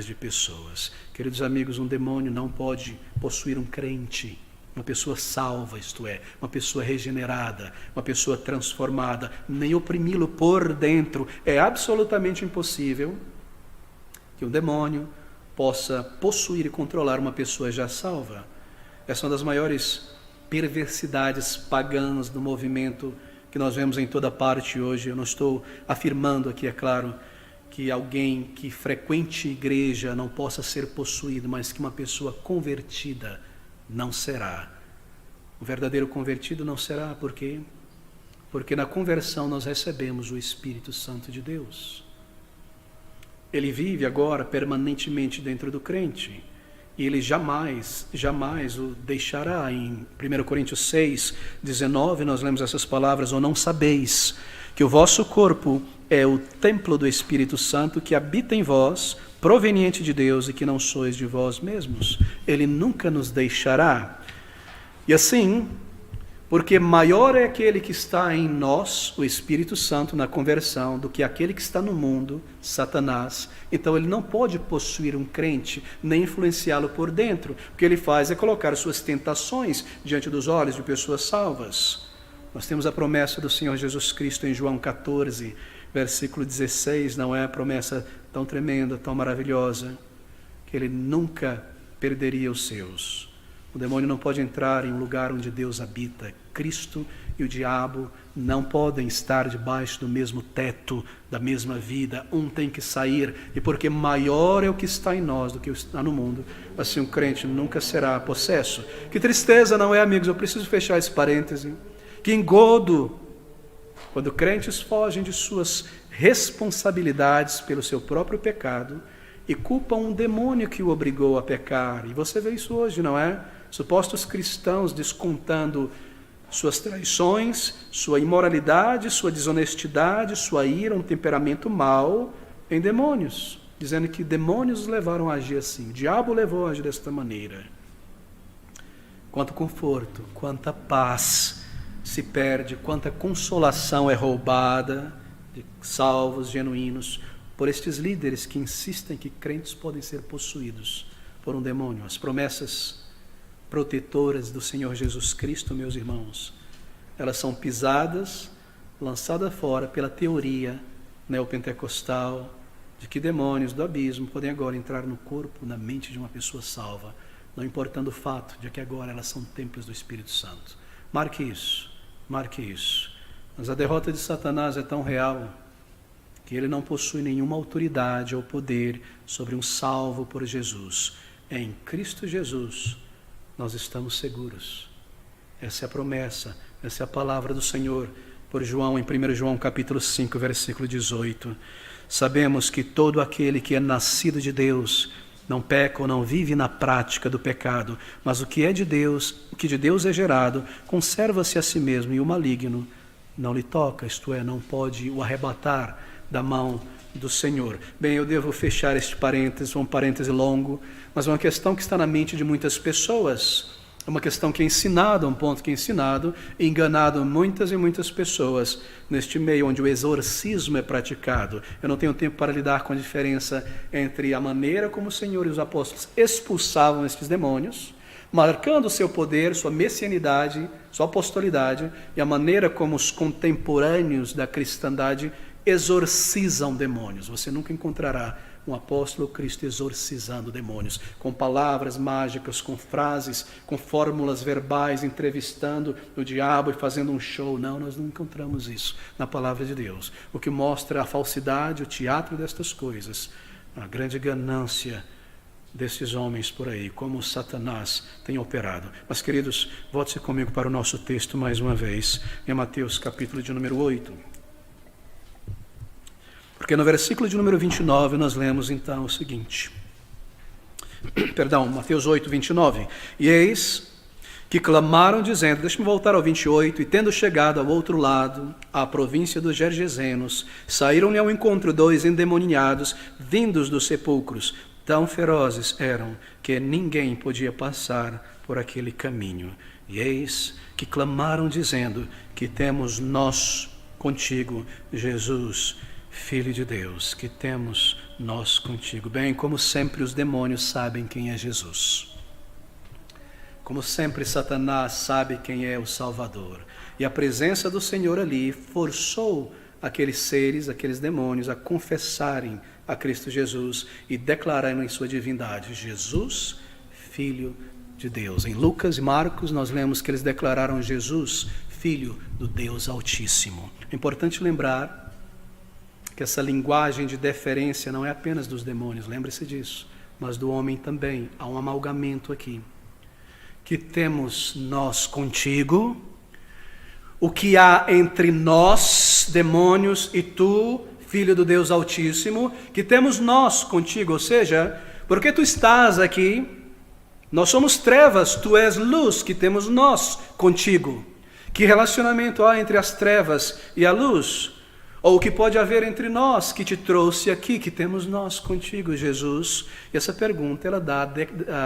de pessoas. Queridos amigos, um demônio não pode possuir um crente, uma pessoa salva, isto é, uma pessoa regenerada, uma pessoa transformada, nem oprimi-lo por dentro. É absolutamente impossível que um demônio possa possuir e controlar uma pessoa já salva. Essa é uma das maiores perversidades pagãs do movimento que nós vemos em toda parte hoje. Eu não estou afirmando aqui, é claro, que alguém que frequente igreja não possa ser possuído, mas que uma pessoa convertida não será. O verdadeiro convertido não será, por quê? Porque na conversão nós recebemos o Espírito Santo de Deus. Ele vive agora permanentemente dentro do crente, e ele jamais o deixará. Em 1 Coríntios 6, 19, nós lemos essas palavras: ou não sabeis que o vosso corpo é o templo do Espírito Santo que habita em vós, proveniente de Deus, e que não sois de vós mesmos? Ele nunca nos deixará. E assim, porque maior é aquele que está em nós, o Espírito Santo, na conversão, do que aquele que está no mundo, Satanás. Então ele não pode possuir um crente, nem influenciá-lo por dentro. O que ele faz é colocar suas tentações diante dos olhos de pessoas salvas. Nós temos a promessa do Senhor Jesus Cristo em João 14, versículo 16, não é a promessa tão tremenda, tão maravilhosa, que ele nunca perderia os seus. O demônio não pode entrar em um lugar onde Deus habita. Cristo e o diabo não podem estar debaixo do mesmo teto, da mesma vida. Um tem que sair, e porque maior é o que está em nós do que o que está no mundo, assim o crente nunca será possesso. Que tristeza, não é, amigos? Eu preciso fechar esse parêntese. Que engodo quando crentes fogem de suas responsabilidades pelo seu próprio pecado e culpam um demônio que o obrigou a pecar. E você vê isso hoje, não é? Supostos cristãos descontando suas traições, sua imoralidade, sua desonestidade, sua ira, um temperamento mau em demônios, dizendo que demônios os levaram a agir assim, o diabo levou a agir desta maneira. Quanto conforto, quanta paz se perde, quanta consolação é roubada de salvos genuínos por estes líderes que insistem que crentes podem ser possuídos por um demônio. As promessas protetoras do Senhor Jesus Cristo, meus irmãos, elas são pisadas, lançadas fora pela teoria neopentecostal de que demônios do abismo podem agora entrar no corpo, na mente de uma pessoa salva, não importando o fato de que agora elas são templos do Espírito Santo. Marque isso, marque isso. Mas a derrota de Satanás é tão real que ele não possui nenhuma autoridade ou poder sobre um salvo por Jesus. Em Cristo Jesus nós estamos seguros. Essa é a promessa, essa é a palavra do Senhor por João, em 1 João capítulo 5, versículo 18. Sabemos que todo aquele que é nascido de Deus não peca ou não vive na prática do pecado, mas o que de Deus é gerado, conserva-se a si mesmo, e o maligno não lhe toca, isto é, não pode o arrebatar da mão do Senhor. Bem, eu devo fechar este parênteses, um parêntese longo, mas é uma questão que está na mente de muitas pessoas. É uma questão que é ensinada, um ponto que é ensinado e enganado muitas e muitas pessoas neste meio onde o exorcismo é praticado. Eu não tenho tempo para lidar com a diferença entre a maneira como o Senhor e os apóstolos expulsavam estes demônios, marcando o seu poder, sua messianidade, sua apostolidade, e a maneira como os contemporâneos da cristandade exorcizam demônios. Você nunca encontrará um apóstolo Cristo exorcizando demônios, com palavras mágicas, com frases, com fórmulas verbais, entrevistando o diabo e fazendo um show. Não, nós não encontramos isso na palavra de Deus. O que mostra a falsidade, o teatro destas coisas, a grande ganância desses homens por aí, como Satanás tem operado. Mas, queridos, volte-se comigo para o nosso texto mais uma vez, em Mateus capítulo de número 8. Porque no versículo de número 29 nós lemos então o seguinte, Mateus 8, 29, e eis que clamaram dizendo, deixa-me voltar ao 28, e tendo chegado ao outro lado, à província dos Gergesenos, saíram-lhe ao encontro 2 endemoniados, vindos dos sepulcros, tão ferozes eram que ninguém podia passar por aquele caminho. E eis que clamaram dizendo, que temos nós contigo, Jesus, Filho de Deus, que temos nós contigo. Bem, como sempre os demônios sabem quem é Jesus. Como sempre Satanás sabe quem é o Salvador. E a presença do Senhor ali forçou aqueles seres, aqueles demônios a confessarem a Cristo Jesus e declararem em sua divindade, Jesus, Filho de Deus. Em Lucas e Marcos nós lemos que eles declararam Jesus, Filho do Deus Altíssimo. É importante lembrar que essa linguagem de deferência não é apenas dos demônios, lembre-se disso, mas do homem também. Há um amalgamento aqui. Que temos nós contigo, o que há entre nós, demônios, e tu, Filho do Deus Altíssimo, que temos nós contigo, ou seja, porque tu estás aqui, nós somos trevas, tu és luz, que temos nós contigo. Que relacionamento há entre as trevas e a luz? Ou o que pode haver entre nós que te trouxe aqui, que temos nós contigo, Jesus? E essa pergunta, ela dá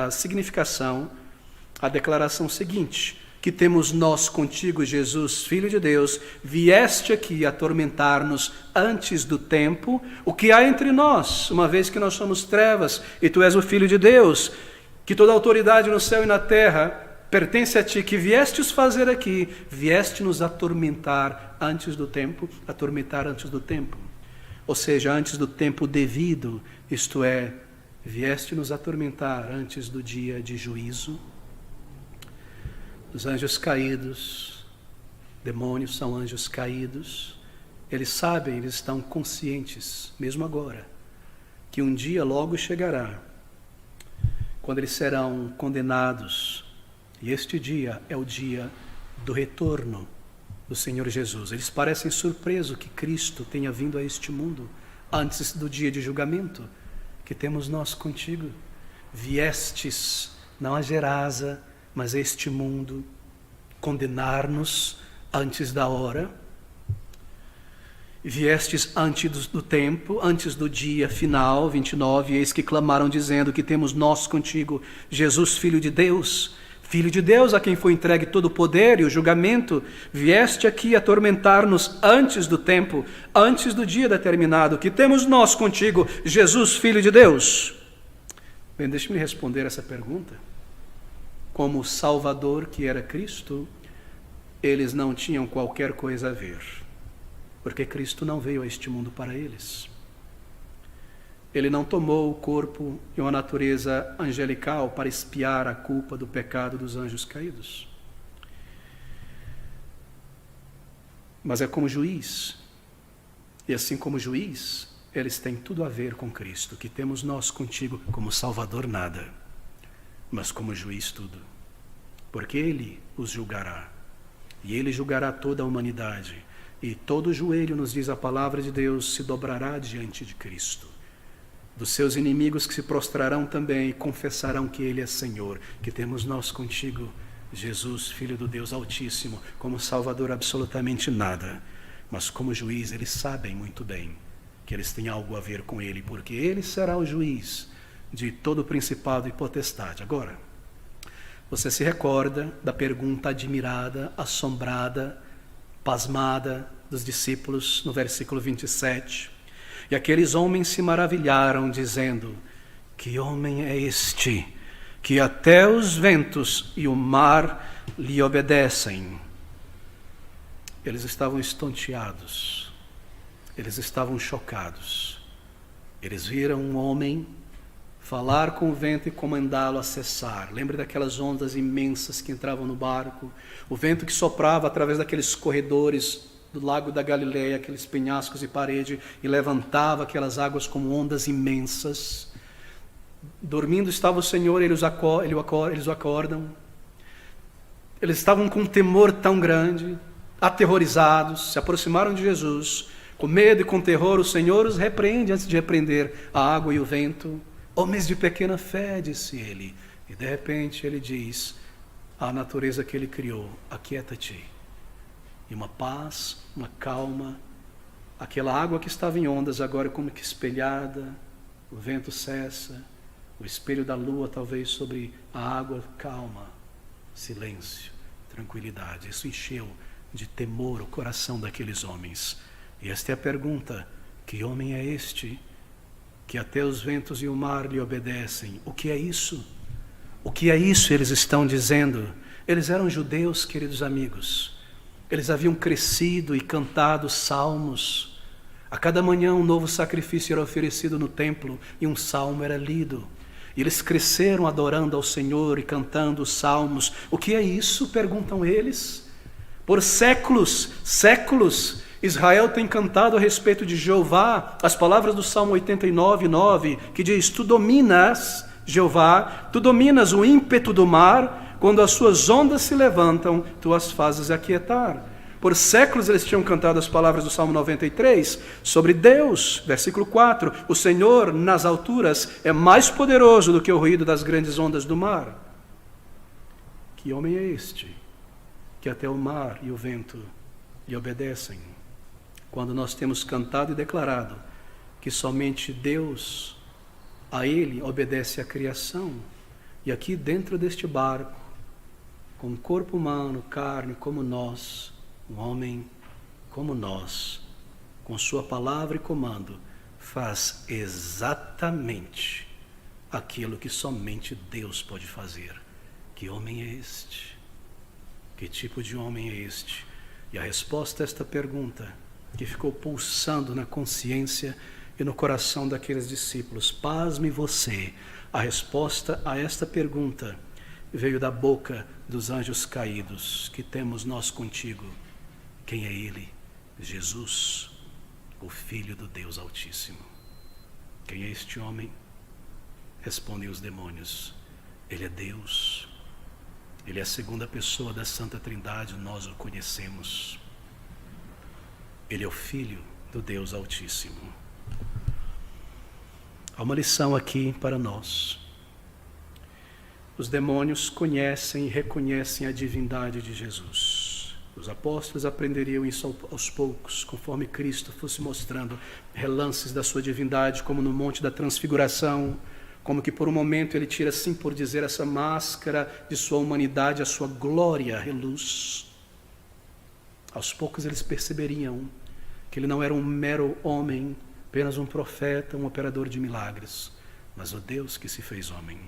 a significação, a declaração seguinte, que temos nós contigo, Jesus, Filho de Deus, vieste aqui atormentar-nos antes do tempo. O que há entre nós, uma vez que nós somos trevas e tu és o Filho de Deus, que toda autoridade no céu e na terra pertence a ti, que viestes fazer aqui, vieste nos atormentar antes do tempo, ou seja, antes do tempo devido, isto é, vieste nos atormentar antes do dia de juízo. Os anjos caídos, demônios são anjos caídos, eles sabem, eles estão conscientes, mesmo agora, que um dia logo chegará, quando eles serão condenados. E este dia é o dia do retorno do Senhor Jesus. Eles parecem surpresos que Cristo tenha vindo a este mundo antes do dia de julgamento. Que temos nós contigo. Viestes, não a Gerasa, mas a este mundo, condenar-nos antes da hora. Viestes antes do tempo, antes do dia final, 29, eis que clamaram dizendo que temos nós contigo, Jesus, Filho de Deus, Filho de Deus, a quem foi entregue todo o poder e o julgamento, vieste aqui atormentar-nos antes do tempo, antes do dia determinado. Que temos nós contigo, Jesus, Filho de Deus? Bem, deixe-me responder essa pergunta. Como o Salvador que era Cristo, eles não tinham qualquer coisa a ver, porque Cristo não veio a este mundo para eles. Ele não tomou o corpo e uma natureza angelical para expiar a culpa do pecado dos anjos caídos. Mas é como juiz, e assim como juiz, eles têm tudo a ver com Cristo. Que temos nós contigo como Salvador nada, mas como juiz tudo, porque Ele os julgará, e Ele julgará toda a humanidade, e todo joelho, nos diz a palavra de Deus, se dobrará diante de Cristo. Dos seus inimigos que se prostrarão também e confessarão que Ele é Senhor. Que temos nós contigo, Jesus, Filho do Deus Altíssimo, como Salvador absolutamente nada, mas como juiz. Eles sabem muito bem que eles têm algo a ver com Ele, porque Ele será o juiz de todo o principado e potestade. Agora, você se recorda da pergunta admirada, assombrada, pasmada dos discípulos no versículo 27? E aqueles homens se maravilharam, dizendo: que homem é este, que até os ventos e o mar lhe obedecem? Eles estavam estonteados, eles estavam chocados. Eles viram um homem falar com o vento e comandá-lo a cessar. Lembre daquelas ondas imensas que entravam no barco, o vento que soprava através daqueles corredores do lago da Galileia, aqueles penhascos e parede, e levantava aquelas águas como ondas imensas. Dormindo estava o Senhor, eles o acordam. Eles estavam com um temor tão grande, aterrorizados, se aproximaram de Jesus. Com medo e com terror, o Senhor os repreende antes de repreender a água e o vento. Homens de pequena fé, disse ele. E de repente ele diz à natureza que ele criou: aquieta-te. E uma paz, uma calma, aquela água que estava em ondas agora como que espelhada, o vento cessa, o espelho da lua talvez sobre a água, calma, silêncio, tranquilidade. Isso encheu de temor o coração daqueles homens. E esta é a pergunta: que homem é este, que até os ventos e o mar lhe obedecem? O que é isso? O que é isso? Eles estão dizendo. Eles eram judeus, queridos amigos. Eles haviam crescido e cantado salmos. A cada manhã um novo sacrifício era oferecido no templo e um salmo era lido. E eles cresceram adorando ao Senhor e cantando os salmos. O que é isso? Perguntam eles. Por séculos, Israel tem cantado a respeito de Jeová as palavras do Salmo 89:9, que diz: tu dominas, Jeová, tu dominas o ímpeto do mar. Quando as suas ondas se levantam, tu as fazes aquietar. Por séculos eles tinham cantado as palavras do Salmo 93 sobre Deus, versículo 4. O Senhor nas alturas é mais poderoso do que o ruído das grandes ondas do mar. Que homem é este, que até o mar e o vento lhe obedecem? Quando nós temos cantado e declarado que somente Deus, a Ele obedece a criação. E aqui dentro deste barco, com um corpo humano, carne como nós, um homem como nós, com sua palavra e comando, faz exatamente aquilo que somente Deus pode fazer. Que homem é este? Que tipo de homem é este? E a resposta a esta pergunta, que ficou pulsando na consciência e no coração daqueles discípulos, pasme você, a resposta a esta pergunta veio da boca dos anjos caídos. Que temos nós contigo? Quem é Ele? Jesus, o Filho do Deus Altíssimo. Quem é este homem? Respondem os demônios: Ele é Deus. Ele é a segunda pessoa da Santa Trindade, nós o conhecemos. Ele é o Filho do Deus Altíssimo. Há uma lição aqui para nós. Os demônios conhecem e reconhecem a divindade de Jesus. Os apóstolos aprenderiam isso aos poucos, conforme Cristo fosse mostrando relances da sua divindade, como no Monte da Transfiguração, como que por um momento ele tira, assim por dizer, essa máscara de sua humanidade, a sua glória reluz. Aos poucos eles perceberiam que ele não era um mero homem, apenas um profeta, um operador de milagres, mas o Deus que se fez homem.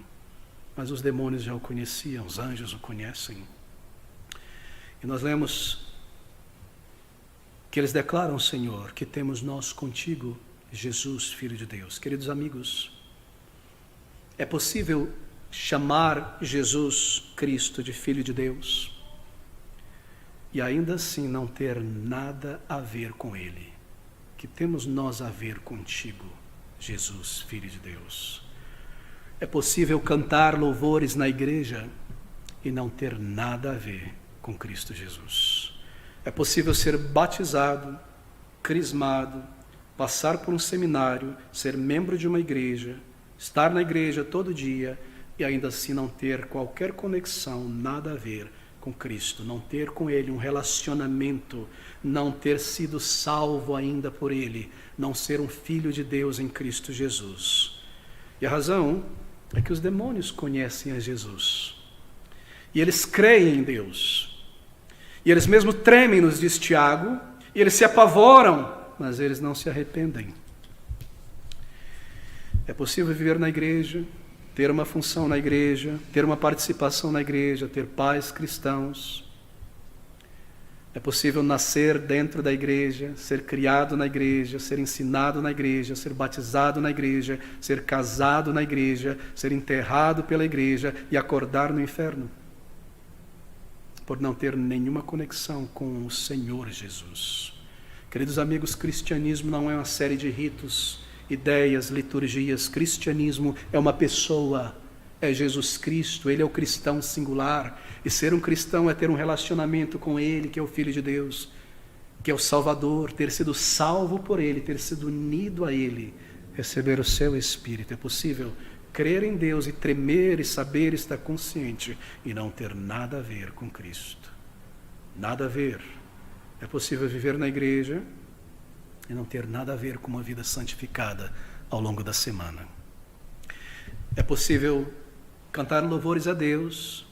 Mas os demônios já o conheciam, os anjos o conhecem. E nós lemos que eles declaram, Senhor, que temos nós contigo, Jesus, Filho de Deus. Queridos amigos, é possível chamar Jesus Cristo de Filho de Deus e ainda assim não ter nada a ver com Ele. Que temos nós a ver contigo, Jesus, Filho de Deus? É possível cantar louvores na igreja e não ter nada a ver com Cristo Jesus. É possível ser batizado, crismado, passar por um seminário, ser membro de uma igreja, estar na igreja todo dia e ainda assim não ter qualquer conexão, nada a ver com Cristo, não ter com Ele um relacionamento, não ter sido salvo ainda por Ele, não ser um filho de Deus em Cristo Jesus. E a razão é que os demônios conhecem a Jesus e eles creem em Deus e eles mesmo tremem, nos diz Tiago, e eles se apavoram, mas eles não se arrependem. É possível viver na igreja, ter uma função na igreja, ter uma participação na igreja, ter pais cristãos. É possível nascer dentro da igreja, ser criado na igreja, ser ensinado na igreja, ser batizado na igreja, ser casado na igreja, ser enterrado pela igreja e acordar no inferno, por não ter nenhuma conexão com o Senhor Jesus. Queridos amigos, cristianismo não é uma série de ritos, ideias, liturgias. Cristianismo é uma pessoa, é Jesus Cristo. Ele é o cristão singular, e ser um cristão é ter um relacionamento com Ele, que é o Filho de Deus, que é o Salvador, ter sido salvo por Ele, ter sido unido a Ele, receber o seu Espírito. É possível crer em Deus e tremer e saber estar consciente e não ter nada a ver com Cristo. Nada a ver. É possível viver na igreja e não ter nada a ver com uma vida santificada ao longo da semana. É possível cantar louvores a Deus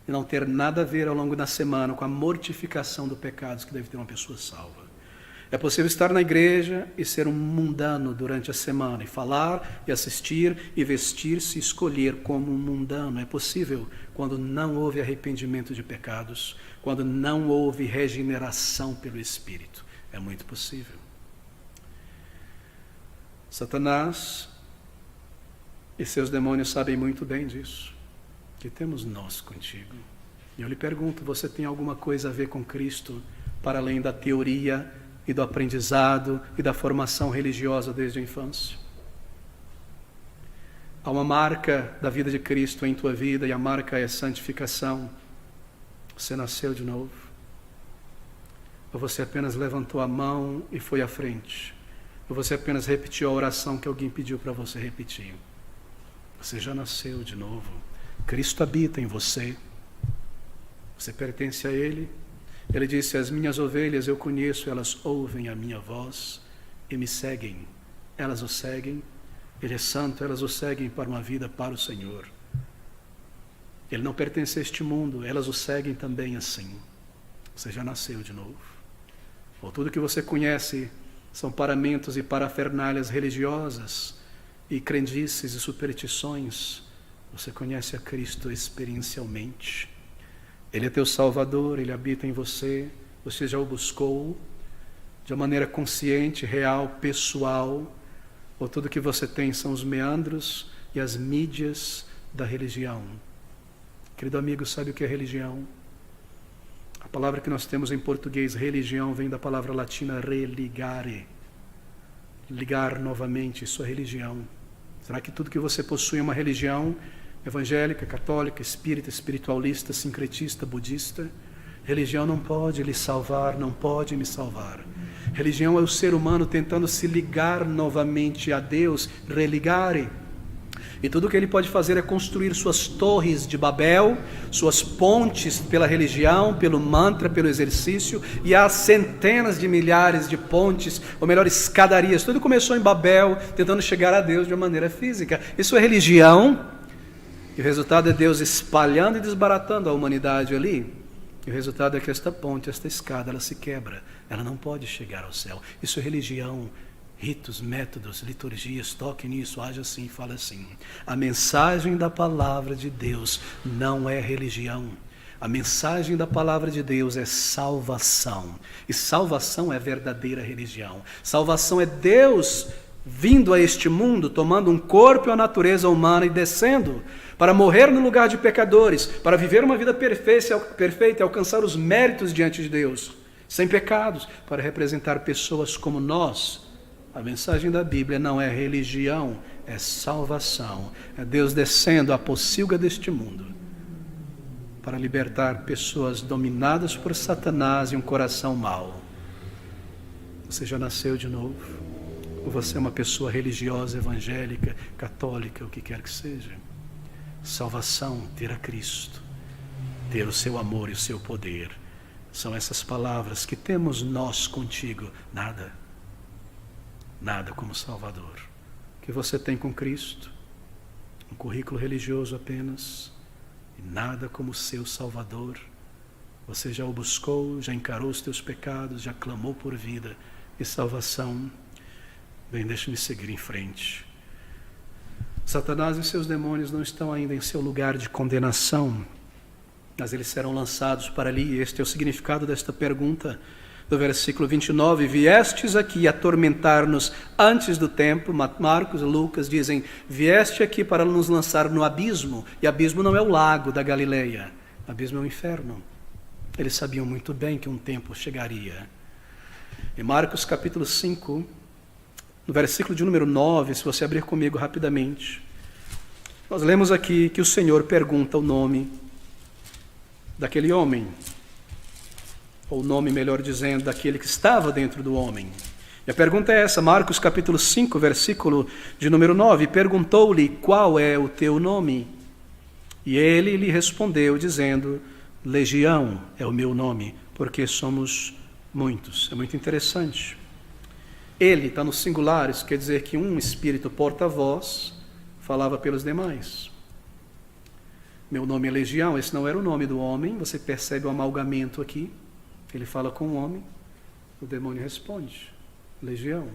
e não ter nada a ver ao longo da semana com a mortificação dos pecados que deve ter uma pessoa salva. É possível estar na igreja e ser um mundano durante a semana, e falar, e assistir, e vestir-se, e escolher como um mundano. É possível quando não houve arrependimento de pecados, quando não houve regeneração pelo Espírito. É muito possível. Satanás e seus demônios sabem muito bem disso, que temos nós contigo. E eu lhe pergunto, você tem alguma coisa a ver com Cristo, para além da teoria e do aprendizado e da formação religiosa desde a infância? Há uma marca da vida de Cristo em tua vida, e a marca é santificação. Você nasceu de novo? Ou você apenas levantou a mão e foi à frente? Ou você apenas repetiu a oração que alguém pediu para você repetir? Você já nasceu de novo. Cristo habita em você. Você pertence a Ele. Ele disse, as minhas ovelhas eu conheço, elas ouvem a minha voz e me seguem. Elas o seguem. Ele é santo, elas o seguem para uma vida para o Senhor. Ele não pertence a este mundo, elas o seguem também assim. Você já nasceu de novo. Ou tudo que você conhece são paramentos e parafernálias religiosas e crendices e superstições. Você conhece a Cristo experiencialmente. Ele é teu Salvador, Ele habita em você. Você já o buscou de uma maneira consciente, real, pessoal. Ou tudo que você tem são os meandros e as mídias da religião. Querido amigo, sabe o que é religião? A palavra que nós temos em português, religião, vem da palavra latina religare. Ligar novamente, isso é religião. Será que tudo que você possui é uma religião evangélica, católica, espírita, espiritualista, sincretista, budista? Religião não pode lhe salvar, não pode me salvar. Religião é o ser humano tentando se ligar novamente a Deus, religare. E tudo o que ele pode fazer é construir suas torres de Babel, suas pontes pela religião, pelo mantra, pelo exercício, e há centenas de milhares de pontes, ou melhor, escadarias. Tudo começou em Babel, tentando chegar a Deus de uma maneira física. Isso é religião, e o resultado é Deus espalhando e desbaratando a humanidade ali. E o resultado é que esta ponte, esta escada, ela se quebra, ela não pode chegar ao céu. Isso é religião. Ritos, métodos, liturgias, toque nisso, age assim, fala assim. A mensagem da palavra de Deus não é religião. A mensagem da palavra de Deus é salvação. E salvação é verdadeira religião. Salvação é Deus vindo a este mundo, tomando um corpo e a natureza humana e descendo para morrer no lugar de pecadores, para viver uma vida perfeita e alcançar os méritos diante de Deus, sem pecados, para representar pessoas como nós. A mensagem da Bíblia não é religião, é salvação. É Deus descendo a pocilga deste mundo para libertar pessoas dominadas por Satanás e um coração mau. Você já nasceu de novo? Ou você é uma pessoa religiosa, evangélica, católica, o que quer que seja? Salvação, ter a Cristo, ter o seu amor e o seu poder. São essas palavras que temos nós contigo. Nada como Salvador. O que você tem com Cristo? Um currículo religioso apenas. E nada como seu Salvador. Você já o buscou, já encarou os teus pecados, já clamou por vida e salvação. Bem, deixe-me seguir em frente. Satanás e seus demônios não estão ainda em seu lugar de condenação, mas eles serão lançados para ali. Este é o significado desta pergunta. Do versículo 29, viestes aqui atormentar-nos antes do tempo. Marcos e Lucas dizem, vieste aqui para nos lançar no abismo. E abismo não é o lago da Galileia, abismo é o inferno. Eles sabiam muito bem que um tempo chegaria. Em Marcos capítulo 5, no versículo de número 9, se você abrir comigo rapidamente, nós lemos aqui que o Senhor pergunta o nome daquele homem, ou o nome, melhor dizendo, daquele que estava dentro do homem. E a pergunta é essa, Marcos capítulo 5, versículo de número 9, perguntou-lhe, qual é o teu nome? E ele lhe respondeu, dizendo, Legião é o meu nome, porque somos muitos. É muito interessante. Ele está no singular, isso quer dizer que um espírito porta-voz falava pelos demais. Meu nome é Legião, esse não era o nome do homem, você percebe o amalgamento aqui. Ele fala com o homem, o demônio responde, Legião.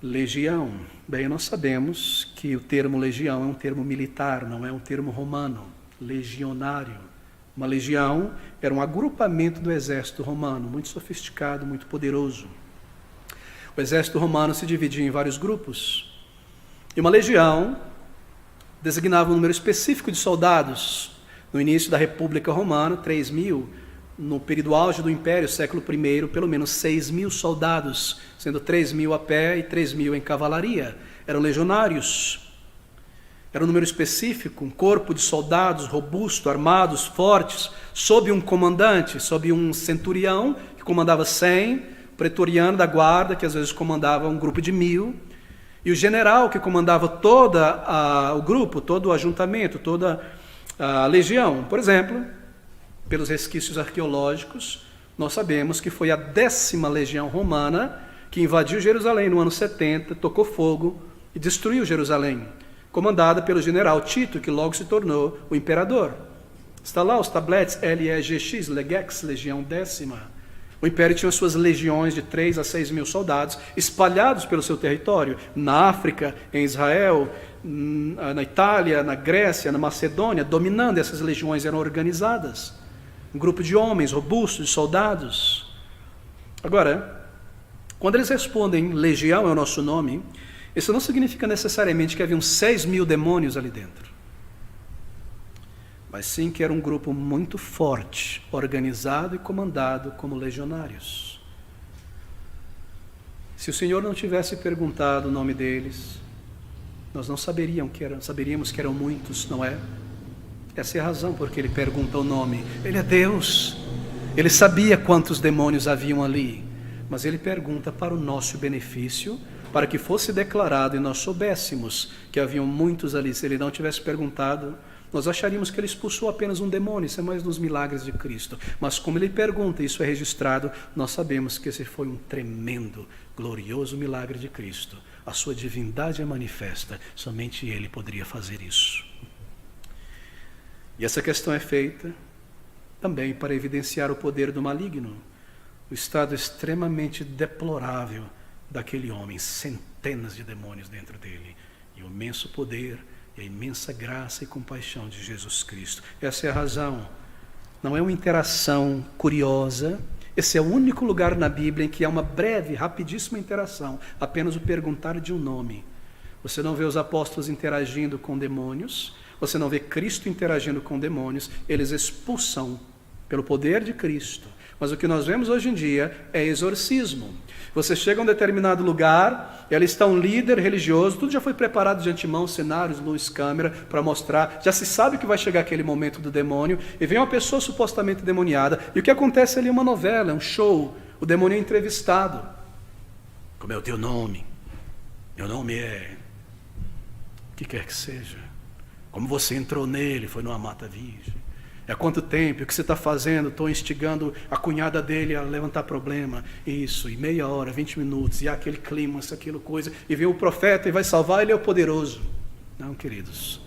Legião. Bem, nós sabemos que o termo legião é um termo militar, não é um termo romano. Legionário. Uma legião era um agrupamento do exército romano, muito sofisticado, muito poderoso. O exército romano se dividia em vários grupos. E uma legião designava um número específico de soldados. No início da República Romana, 3.000. No período auge do Império, século I, pelo menos 6.000 soldados, sendo 3.000 a pé e 3.000 em cavalaria. Eram legionários. Era um número específico, um corpo de soldados robusto, armados, fortes, sob um comandante, sob um centurião, que comandava 100, pretoriano da guarda, que às vezes comandava um grupo de 1.000, e o general que comandava todo o grupo, todo o ajuntamento, toda a legião. Por exemplo, pelos resquícios arqueológicos, nós sabemos que foi a 10ª legião romana que invadiu Jerusalém no ano 70, tocou fogo e destruiu Jerusalém, comandada pelo general Tito, que logo se tornou o imperador. Está lá os tabletes LEGX, Legex, Legião 10ª. O império tinha suas legiões de 3 a 6 mil soldados espalhados pelo seu território, na África, em Israel, na Itália, na Grécia, na Macedônia, dominando. Essas legiões eram organizadas. Um grupo de homens robustos, de soldados. Agora, quando eles respondem, legião é o nosso nome, isso não significa necessariamente que haviam 6.000 demônios ali dentro. Mas sim que era um grupo muito forte, organizado e comandado como legionários. Se o Senhor não tivesse perguntado o nome deles, nós não saberíamos que eram muitos, não é? Essa é a razão por que ele pergunta o nome. Ele é Deus. Ele sabia quantos demônios haviam ali. Mas ele pergunta para o nosso benefício, para que fosse declarado e nós soubéssemos que haviam muitos ali. Se ele não tivesse perguntado, nós acharíamos que ele expulsou apenas um demônio. Isso é mais dos milagres de Cristo. Mas como ele pergunta, isso é registrado, nós sabemos que esse foi um tremendo, glorioso milagre de Cristo. A sua divindade é manifesta, somente ele poderia fazer isso. E essa questão é feita também para evidenciar o poder do maligno, o estado extremamente deplorável daquele homem, centenas de demônios dentro dele, e o imenso poder e a imensa graça e compaixão de Jesus Cristo. Essa é a razão. Não é uma interação curiosa. Esse é o único lugar na Bíblia em que há uma breve, rapidíssima interação, apenas o perguntar de um nome. Você não vê os apóstolos interagindo com demônios, você não vê Cristo interagindo com demônios, eles expulsam pelo poder de Cristo. Mas o que nós vemos hoje em dia é exorcismo. Você chega a um determinado lugar, e ali está um líder religioso, tudo já foi preparado de antemão, cenários, luz, câmera, para mostrar, já se sabe que vai chegar aquele momento do demônio, e vem uma pessoa supostamente demoniada, e o que acontece ali é uma novela, é um show, o demônio é entrevistado. Como é o teu nome? Meu nome é... o que quer que seja. Como você entrou nele? Foi numa mata virgem. Há quanto tempo? O que você está fazendo? Estou instigando a cunhada dele a levantar problema. Isso, e meia hora, 20 minutos, e há aquele clima, aquilo coisa, e vem o profeta e vai salvar, ele é o poderoso. Não, queridos,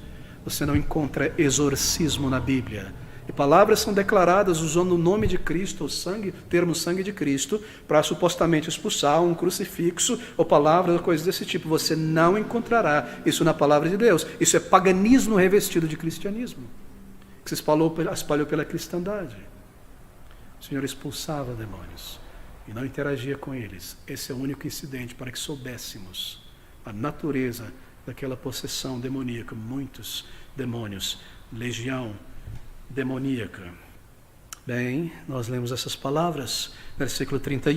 você não encontra exorcismo na Bíblia. E palavras são declaradas usando o nome de Cristo, o sangue, termo sangue de Cristo, para supostamente expulsar um crucifixo, ou palavras, ou coisas desse tipo. Você não encontrará isso na palavra de Deus. Isso é paganismo revestido de cristianismo, que se espalhou pela cristandade. O Senhor expulsava demônios e não interagia com eles. Esse é o único incidente para que soubéssemos a natureza daquela possessão demoníaca. Muitos demônios, legião demoníaca. Bem, nós lemos essas palavras, versículo 30.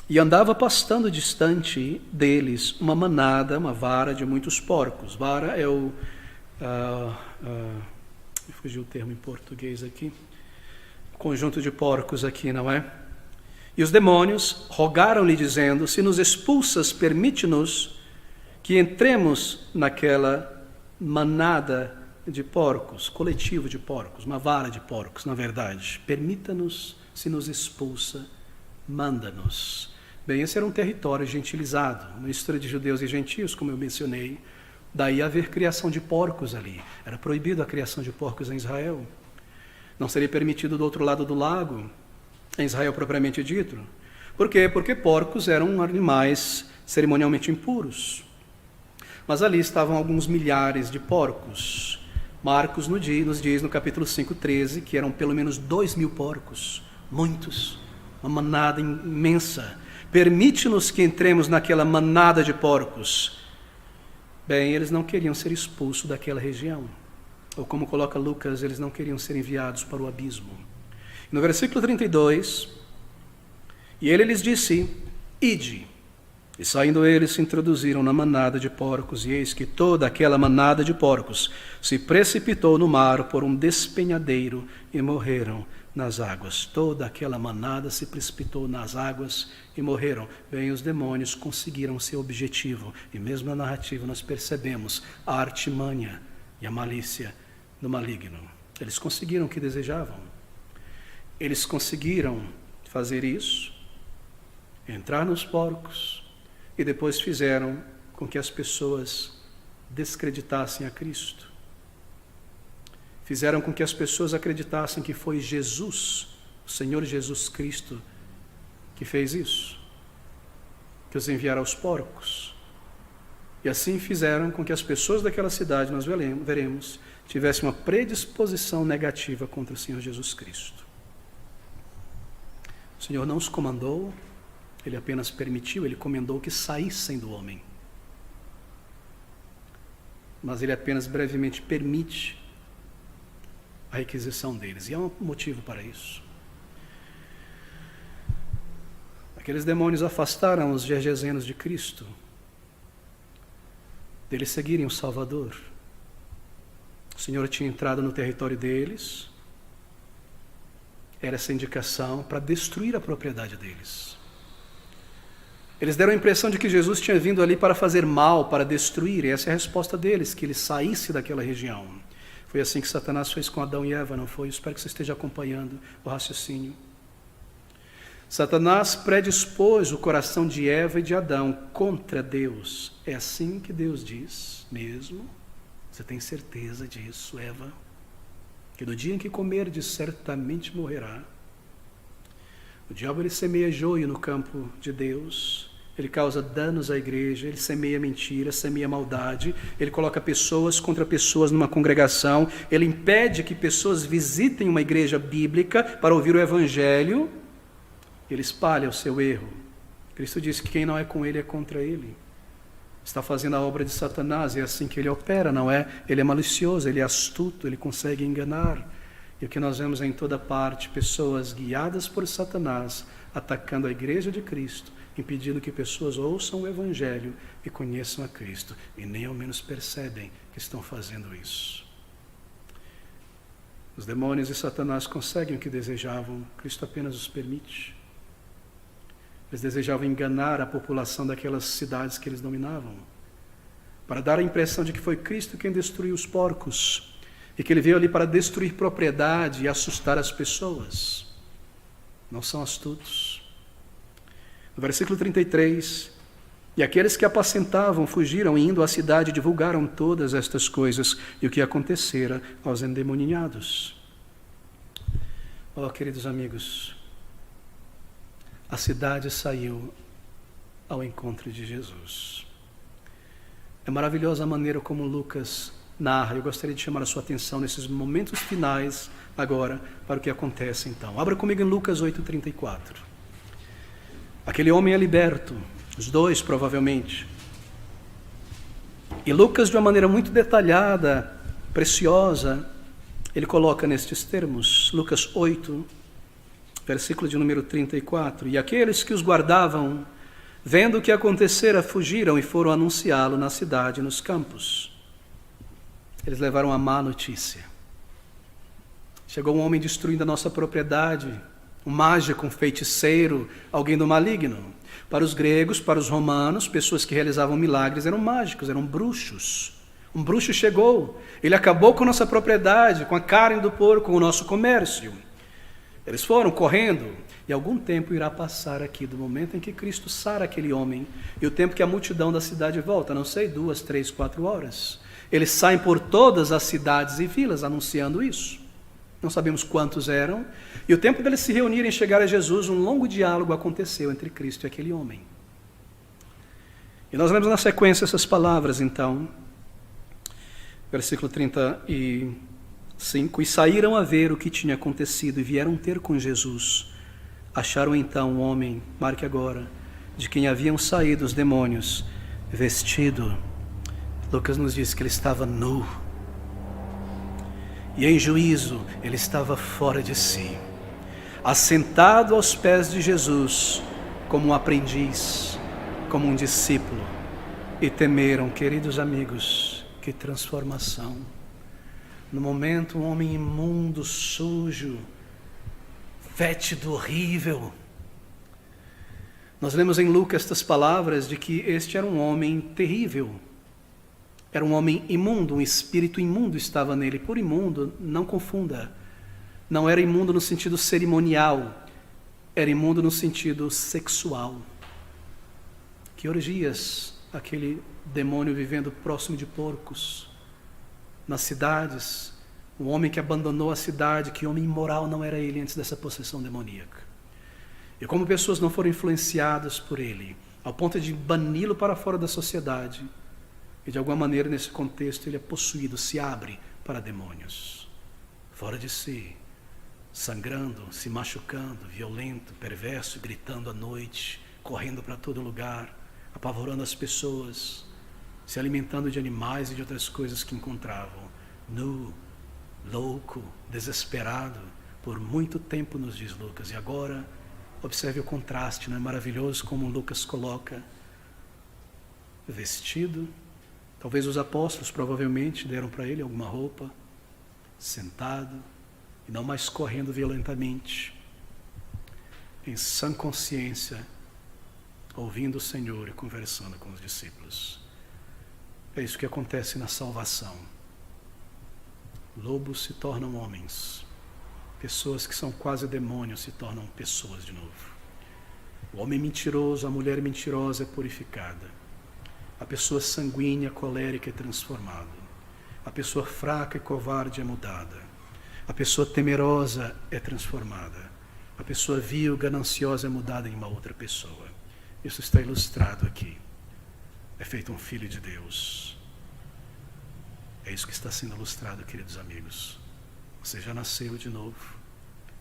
E andava pastando distante deles uma manada, uma vara de muitos porcos. Vara é o... fugiu o termo em português aqui. Conjunto de porcos aqui, não é? E os demônios rogaram-lhe, dizendo: se nos expulsas, permite-nos que entremos naquela manada de porcos, coletivo de porcos, uma vara de porcos, na verdade. Permita-nos, se nos expulsa, manda-nos. Bem, esse era um território gentilizado, uma mistura de judeus e gentios, como eu mencionei. Daí haver criação de porcos ali. Era proibido a criação de porcos em Israel. Não seria permitido do outro lado do lago, em Israel propriamente dito. Por quê? Porque porcos eram animais cerimonialmente impuros. Mas ali estavam alguns milhares de porcos. Marcos nos diz no capítulo 5:13, que eram pelo menos 2.000 porcos. Muitos. Uma manada imensa. Permite-nos que entremos naquela manada de porcos. Bem, eles não queriam ser expulsos daquela região. Ou como coloca Lucas, eles não queriam ser enviados para o abismo. No versículo 32, e ele lhes disse: ide. E saindo eles se introduziram na manada de porcos, e eis que toda aquela manada de porcos se precipitou no mar por um despenhadeiro e morreram nas águas. Toda aquela manada se precipitou nas águas e morreram. Bem, os demônios conseguiram seu objetivo, e mesmo na narrativa nós percebemos a artimanha e a malícia do maligno. Eles conseguiram o que desejavam. Eles conseguiram fazer isso, entrar nos porcos, e depois fizeram com que as pessoas descreditassem a Cristo. Fizeram com que as pessoas acreditassem que foi Jesus, o Senhor Jesus Cristo, que fez isso, que os enviara aos porcos. E assim fizeram com que as pessoas daquela cidade, nós veremos, tivessem uma predisposição negativa contra o Senhor Jesus Cristo. O Senhor não os comandou, Ele apenas permitiu, Ele comandou que saíssem do homem. Mas Ele apenas brevemente permite a requisição deles. E há um motivo para isso. Aqueles demônios afastaram os gergesenos de Cristo, deles seguirem o Salvador. O Senhor tinha entrado no território deles. Era essa indicação para destruir a propriedade deles. Eles deram a impressão de que Jesus tinha vindo ali para fazer mal, para destruir, e essa é a resposta deles, que ele saísse daquela região. Foi assim que Satanás fez com Adão e Eva, não foi? Espero que você esteja acompanhando o raciocínio. Satanás predispôs o coração de Eva e de Adão contra Deus. É assim que Deus diz mesmo? Você tem certeza disso, Eva? Que no dia em que comerdes, certamente morrerá. O diabo, ele semeia joio no campo de Deus, ele causa danos à igreja, ele semeia mentira, semeia maldade, ele coloca pessoas contra pessoas numa congregação, ele impede que pessoas visitem uma igreja bíblica para ouvir o evangelho, ele espalha o seu erro. Cristo disse que quem não é com ele é contra ele. Está fazendo a obra de Satanás, e é assim que ele opera, não é? Ele é malicioso, ele é astuto, ele consegue enganar. E o que nós vemos é em toda parte, pessoas guiadas por Satanás, atacando a igreja de Cristo, impedindo que pessoas ouçam o evangelho e conheçam a Cristo, e nem ao menos percebem que estão fazendo isso. Os demônios e Satanás conseguem o que desejavam, Cristo apenas os permite. Eles desejavam enganar a população daquelas cidades que eles dominavam, para dar a impressão de que foi Cristo quem destruiu os porcos, e que ele veio ali para destruir propriedade e assustar as pessoas. Não são astutos. No versículo 33, e aqueles que apacentavam fugiram, indo à cidade, divulgaram todas estas coisas e o que acontecera aos endemoniados. Oh, queridos amigos, a cidade saiu ao encontro de Jesus. É maravilhosa a maneira como Lucas narra. Eu gostaria de chamar a sua atenção nesses momentos finais agora para o que acontece então. Abra comigo em Lucas 8:34. Aquele homem é liberto, os dois provavelmente. E Lucas, de uma maneira muito detalhada, preciosa, ele coloca nestes termos, Lucas 8, versículo de número 34. E aqueles que os guardavam, vendo o que acontecera, fugiram e foram anunciá-lo na cidade e nos campos. Eles levaram a má notícia. Chegou um homem destruindo a nossa propriedade, um mágico, um feiticeiro, alguém do maligno. Para os gregos, para os romanos, pessoas que realizavam milagres eram mágicos, eram bruxos. Um bruxo chegou, ele acabou com a nossa propriedade, com a carne do porco, com o nosso comércio. Eles foram correndo, e algum tempo irá passar aqui, do momento em que Cristo sara aquele homem, e o tempo que a multidão da cidade volta, não sei, 2, 3, 4 horas. Eles saem por todas as cidades e vilas anunciando isso. Não sabemos quantos eram, e o tempo deles se reunirem e chegar a Jesus, um longo diálogo aconteceu entre Cristo e aquele homem. E nós lemos na sequência essas palavras, então, versículo 35, e saíram a ver o que tinha acontecido e vieram ter com Jesus. Acharam então um homem, marque agora, de quem haviam saído os demônios, vestido. Lucas nos diz que ele estava nu. E em juízo ele estava fora de si, assentado aos pés de Jesus, como um aprendiz, como um discípulo. E temeram, queridos amigos, que transformação. No momento, um homem imundo, sujo, fétido, horrível. Nós lemos em Lucas estas palavras de que este era um homem terrível. Era um homem imundo, um espírito imundo estava nele. Por imundo, não confunda. Não era imundo no sentido cerimonial, era imundo no sentido sexual. Que orgias aquele demônio vivendo próximo de porcos, nas cidades, um homem que abandonou a cidade, que homem imoral não era ele antes dessa possessão demoníaca. E como pessoas não foram influenciadas por ele, ao ponto de bani-lo para fora da sociedade, e de alguma maneira nesse contexto ele é possuído, se abre para demônios, fora de si, sangrando, se machucando, violento, perverso, gritando à noite, correndo para todo lugar, apavorando as pessoas, se alimentando de animais e de outras coisas que encontravam, nu, louco, desesperado, por muito tempo, nos diz Lucas. E agora, observe o contraste, não é maravilhoso como Lucas coloca, vestido, talvez os apóstolos provavelmente deram para ele alguma roupa, sentado, e não mais correndo violentamente, em sã consciência, ouvindo o Senhor e conversando com os discípulos. É isso que acontece na salvação. Lobos se tornam homens. Pessoas que são quase demônios se tornam pessoas de novo. O homem mentiroso, a mulher mentirosa é purificada. A pessoa sanguínea, colérica é transformada. A pessoa fraca e covarde é mudada. A pessoa temerosa é transformada. A pessoa vil, gananciosa é mudada em uma outra pessoa. Isso está ilustrado aqui. É feito um filho de Deus. É isso que está sendo ilustrado, queridos amigos. Você já nasceu de novo.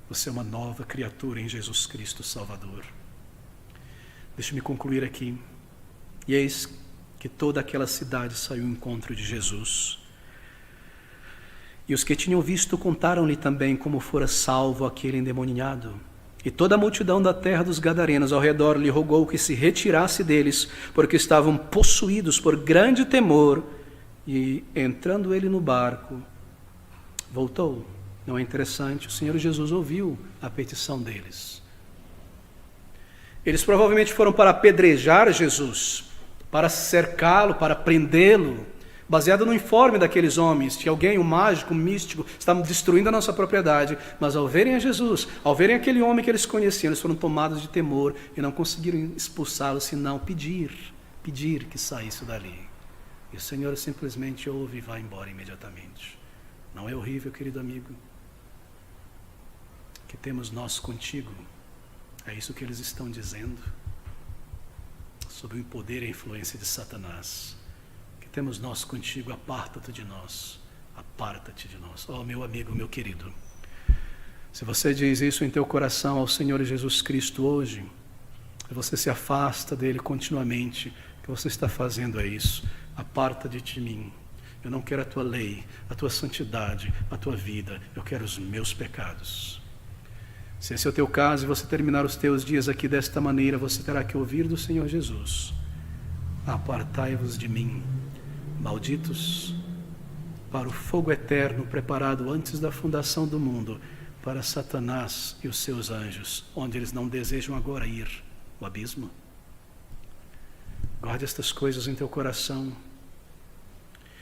Você é uma nova criatura em Jesus Cristo Salvador. Deixe-me concluir aqui. E eis que toda aquela cidade saiu ao encontro de Jesus. E os que tinham visto contaram-lhe também como fora salvo aquele endemoniado. E toda a multidão da terra dos Gadarenos ao redor lhe rogou que se retirasse deles, porque estavam possuídos por grande temor. E entrando ele no barco, voltou. Não é interessante? O Senhor Jesus ouviu a petição deles. Eles provavelmente foram para apedrejar Jesus, para cercá-lo, para prendê-lo, baseado no informe daqueles homens, que alguém, um mágico, um místico, estava destruindo a nossa propriedade. Mas ao verem a Jesus, ao verem aquele homem que eles conheciam, eles foram tomados de temor e não conseguiram expulsá-lo, senão pedir que saísse dali. E o Senhor simplesmente ouve e vai embora imediatamente. Não é horrível, querido amigo? Que temos nós contigo? É isso que eles estão dizendo sobre o poder e a influência de Satanás. Que temos nós contigo, aparta-te de nós, aparta-te de nós. Oh, meu amigo, meu querido, se você diz isso em teu coração ao Senhor Jesus Cristo hoje, e você se afasta dele continuamente, o que você está fazendo é isso: aparta-te de mim. Eu não quero a tua lei, a tua santidade, a tua vida, eu quero os meus pecados. Se esse é o teu caso e você terminar os teus dias aqui desta maneira, você terá que ouvir do Senhor Jesus: apartai-vos de mim, malditos, para o fogo eterno preparado antes da fundação do mundo, para Satanás e os seus anjos, onde eles não desejam agora ir, o abismo. Guarde estas coisas em teu coração.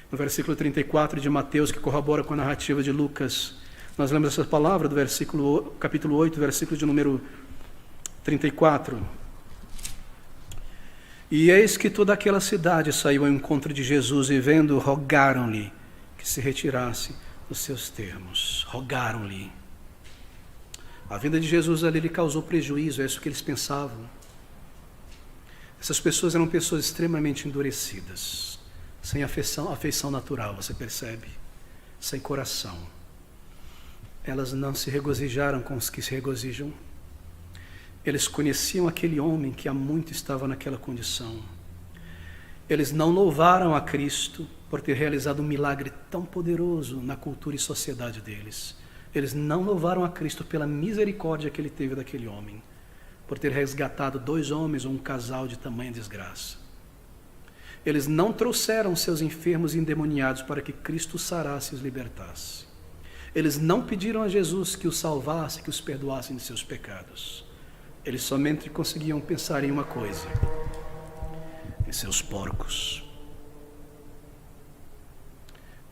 No versículo 34 de Mateus, que corrobora com a narrativa de Lucas, nós lemos essa palavra do capítulo 8, versículo de número 34. E eis que toda aquela cidade saiu ao encontro de Jesus, e vendo, rogaram-lhe que se retirasse dos seus termos. Rogaram-lhe. A vinda de Jesus ali lhe causou prejuízo, é isso que eles pensavam. Essas pessoas eram pessoas extremamente endurecidas, sem afeição natural, você percebe? Sem coração. Elas não se regozijaram com os que se regozijam. Eles conheciam aquele homem que há muito estava naquela condição. Eles não louvaram a Cristo por ter realizado um milagre tão poderoso na cultura e sociedade deles. Eles não louvaram a Cristo pela misericórdia que ele teve daquele homem, por ter resgatado 2 homens ou um casal de tamanha desgraça. Eles não trouxeram seus enfermos e endemoniados para que Cristo os sarasse e os libertasse. Eles não pediram a Jesus que os salvasse, que os perdoasse de seus pecados. Eles somente conseguiam pensar em uma coisa: em seus porcos.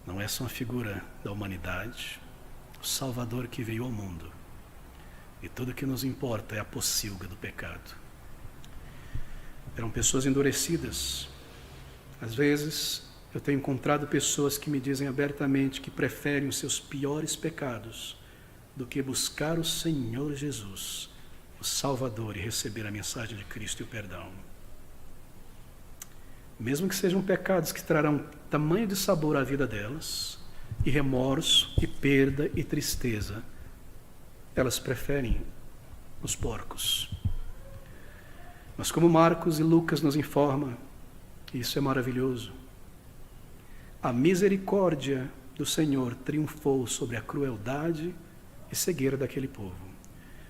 Não é só uma figura da humanidade, o Salvador que veio ao mundo. E tudo que nos importa é a pocilga do pecado. Eram pessoas endurecidas. Às vezes, eu tenho encontrado pessoas que me dizem abertamente que preferem os seus piores pecados do que buscar o Senhor Jesus, o Salvador, e receber a mensagem de Cristo e o perdão. Mesmo que sejam pecados que trarão tamanho de sabor à vida delas, e remorso, e perda, e tristeza, elas preferem os porcos. Mas como Marcos e Lucas nos informam, isso é maravilhoso, a misericórdia do Senhor triunfou sobre a crueldade e cegueira daquele povo.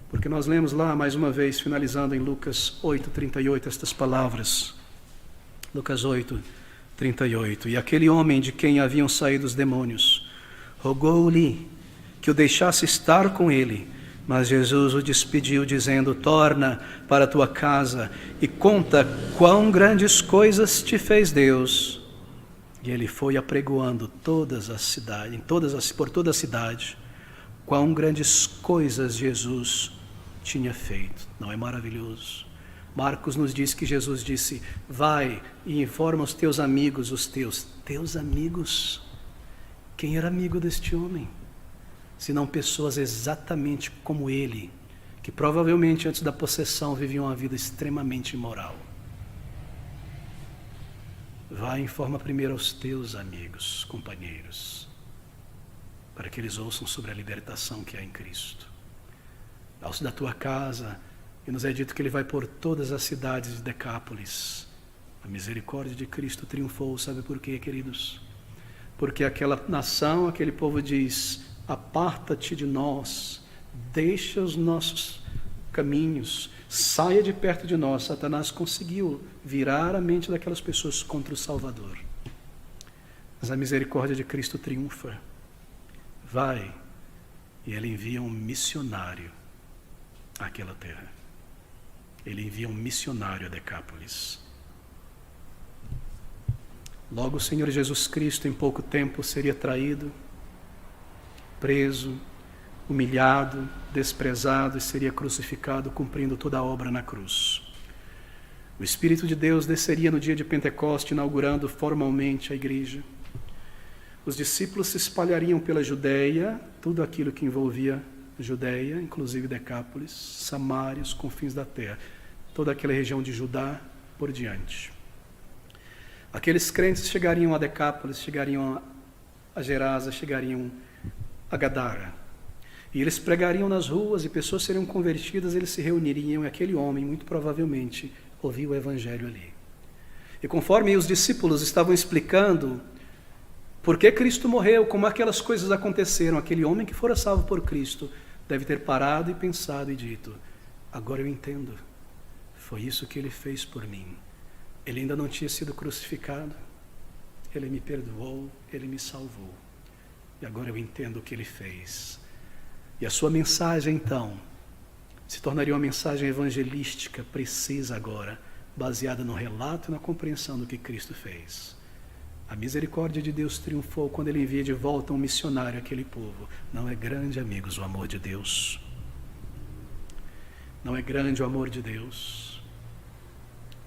Porque nós lemos lá, mais uma vez, finalizando em Lucas 8:38, estas palavras. Lucas 8:38. E aquele homem de quem haviam saído os demônios rogou-lhe que o deixasse estar com ele, Mas Jesus o despediu, dizendo: torna para a tua casa e conta quão grandes coisas te fez Deus. E ele foi apregoando todas as cidades, por toda a cidade, quão grandes coisas Jesus tinha feito. Não é maravilhoso? Marcos nos diz que Jesus disse: vai e informa os teus amigos, teus amigos. Quem era amigo deste homem? Senão pessoas exatamente como ele, que provavelmente antes da possessão viviam uma vida extremamente imoral. Vai e informa primeiro aos teus amigos, companheiros, para que eles ouçam sobre a libertação que há em Cristo. Aos da tua casa, e nos é dito que ele vai por todas as cidades de Decápolis. A misericórdia de Cristo triunfou, sabe por quê, queridos? Porque aquela nação, aquele povo diz: aparta-te de nós, deixa os nossos caminhos, saia de perto de nós. Satanás conseguiu virar a mente daquelas pessoas contra o Salvador. Mas a misericórdia de Cristo triunfa. Vai, e ele envia um missionário àquela terra. Ele envia um missionário a Decápolis. Logo o Senhor Jesus Cristo, em pouco tempo, seria traído, preso, humilhado, desprezado e seria crucificado, cumprindo toda a obra na cruz. O Espírito de Deus desceria no dia de Pentecoste, inaugurando formalmente a igreja. Os discípulos se espalhariam pela Judeia, tudo aquilo que envolvia Judeia, inclusive Decápolis, Samaria, os confins da terra, toda aquela região de Judá por diante. Aqueles crentes chegariam a Decápolis, chegariam a Gerasa, chegariam a Gadara. E eles pregariam nas ruas e pessoas seriam convertidas, eles se reuniriam e aquele homem, muito provavelmente, ouvia o evangelho ali. E conforme os discípulos estavam explicando por que Cristo morreu, como aquelas coisas aconteceram, aquele homem que fora salvo por Cristo deve ter parado e pensado e dito: agora eu entendo, foi isso que ele fez por mim. Ele ainda não tinha sido crucificado, ele me perdoou, ele me salvou. E agora eu entendo o que ele fez. E a sua mensagem, então, se tornaria uma mensagem evangelística precisa agora, baseada no relato e na compreensão do que Cristo fez. A misericórdia de Deus triunfou quando ele envia de volta um missionário àquele povo. Não é grande, amigos, o amor de Deus? Não é grande o amor de Deus?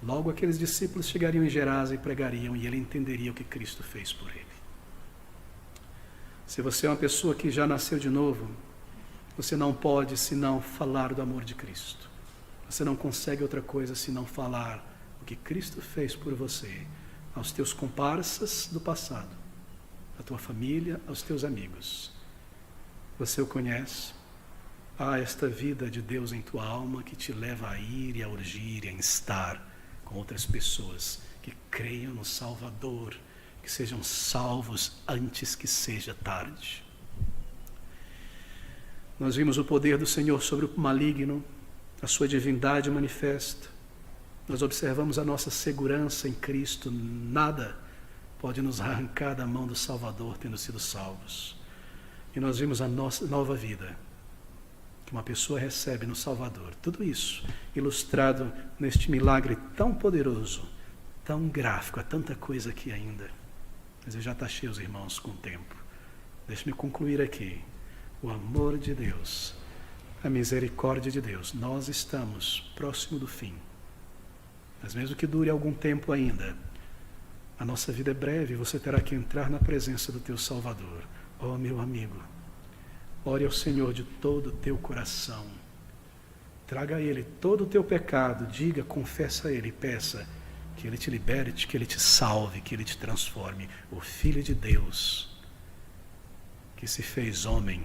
Logo aqueles discípulos chegariam em Gerasa e pregariam, e ele entenderia o que Cristo fez por ele. Se você é uma pessoa que já nasceu de novo, você não pode senão falar do amor de Cristo. Você não consegue outra coisa senão falar o que Cristo fez por você, aos teus comparsas do passado, à tua família, aos teus amigos. Você o conhece? Há esta vida de Deus em tua alma que te leva a ir e a urgir e a estar com outras pessoas que creiam no Salvador, que sejam salvos antes que seja tarde. Nós vimos o poder do Senhor sobre o maligno, a sua divindade manifesta. Nós observamos a nossa segurança em Cristo. Nada pode nos arrancar da mão do Salvador, tendo sido salvos. E nós vimos a nossa nova vida que uma pessoa recebe no Salvador. Tudo isso ilustrado neste milagre tão poderoso, tão gráfico, há tanta coisa aqui ainda. Mas eu já está cheio, os irmãos, com o tempo. Deixe-me concluir aqui. O amor de Deus, a misericórdia de Deus. Nós estamos próximo do fim. Mas mesmo que dure algum tempo ainda, a nossa vida é breve, você terá que entrar na presença do teu Salvador. Oh, meu amigo, ore ao Senhor de todo o teu coração. Traga a Ele todo o teu pecado, diga, confessa a Ele, peça que Ele te liberte, que Ele te salve, que Ele te transforme. O Filho de Deus, que se fez homem,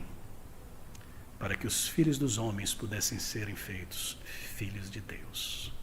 para que os filhos dos homens pudessem serem feitos filhos de Deus.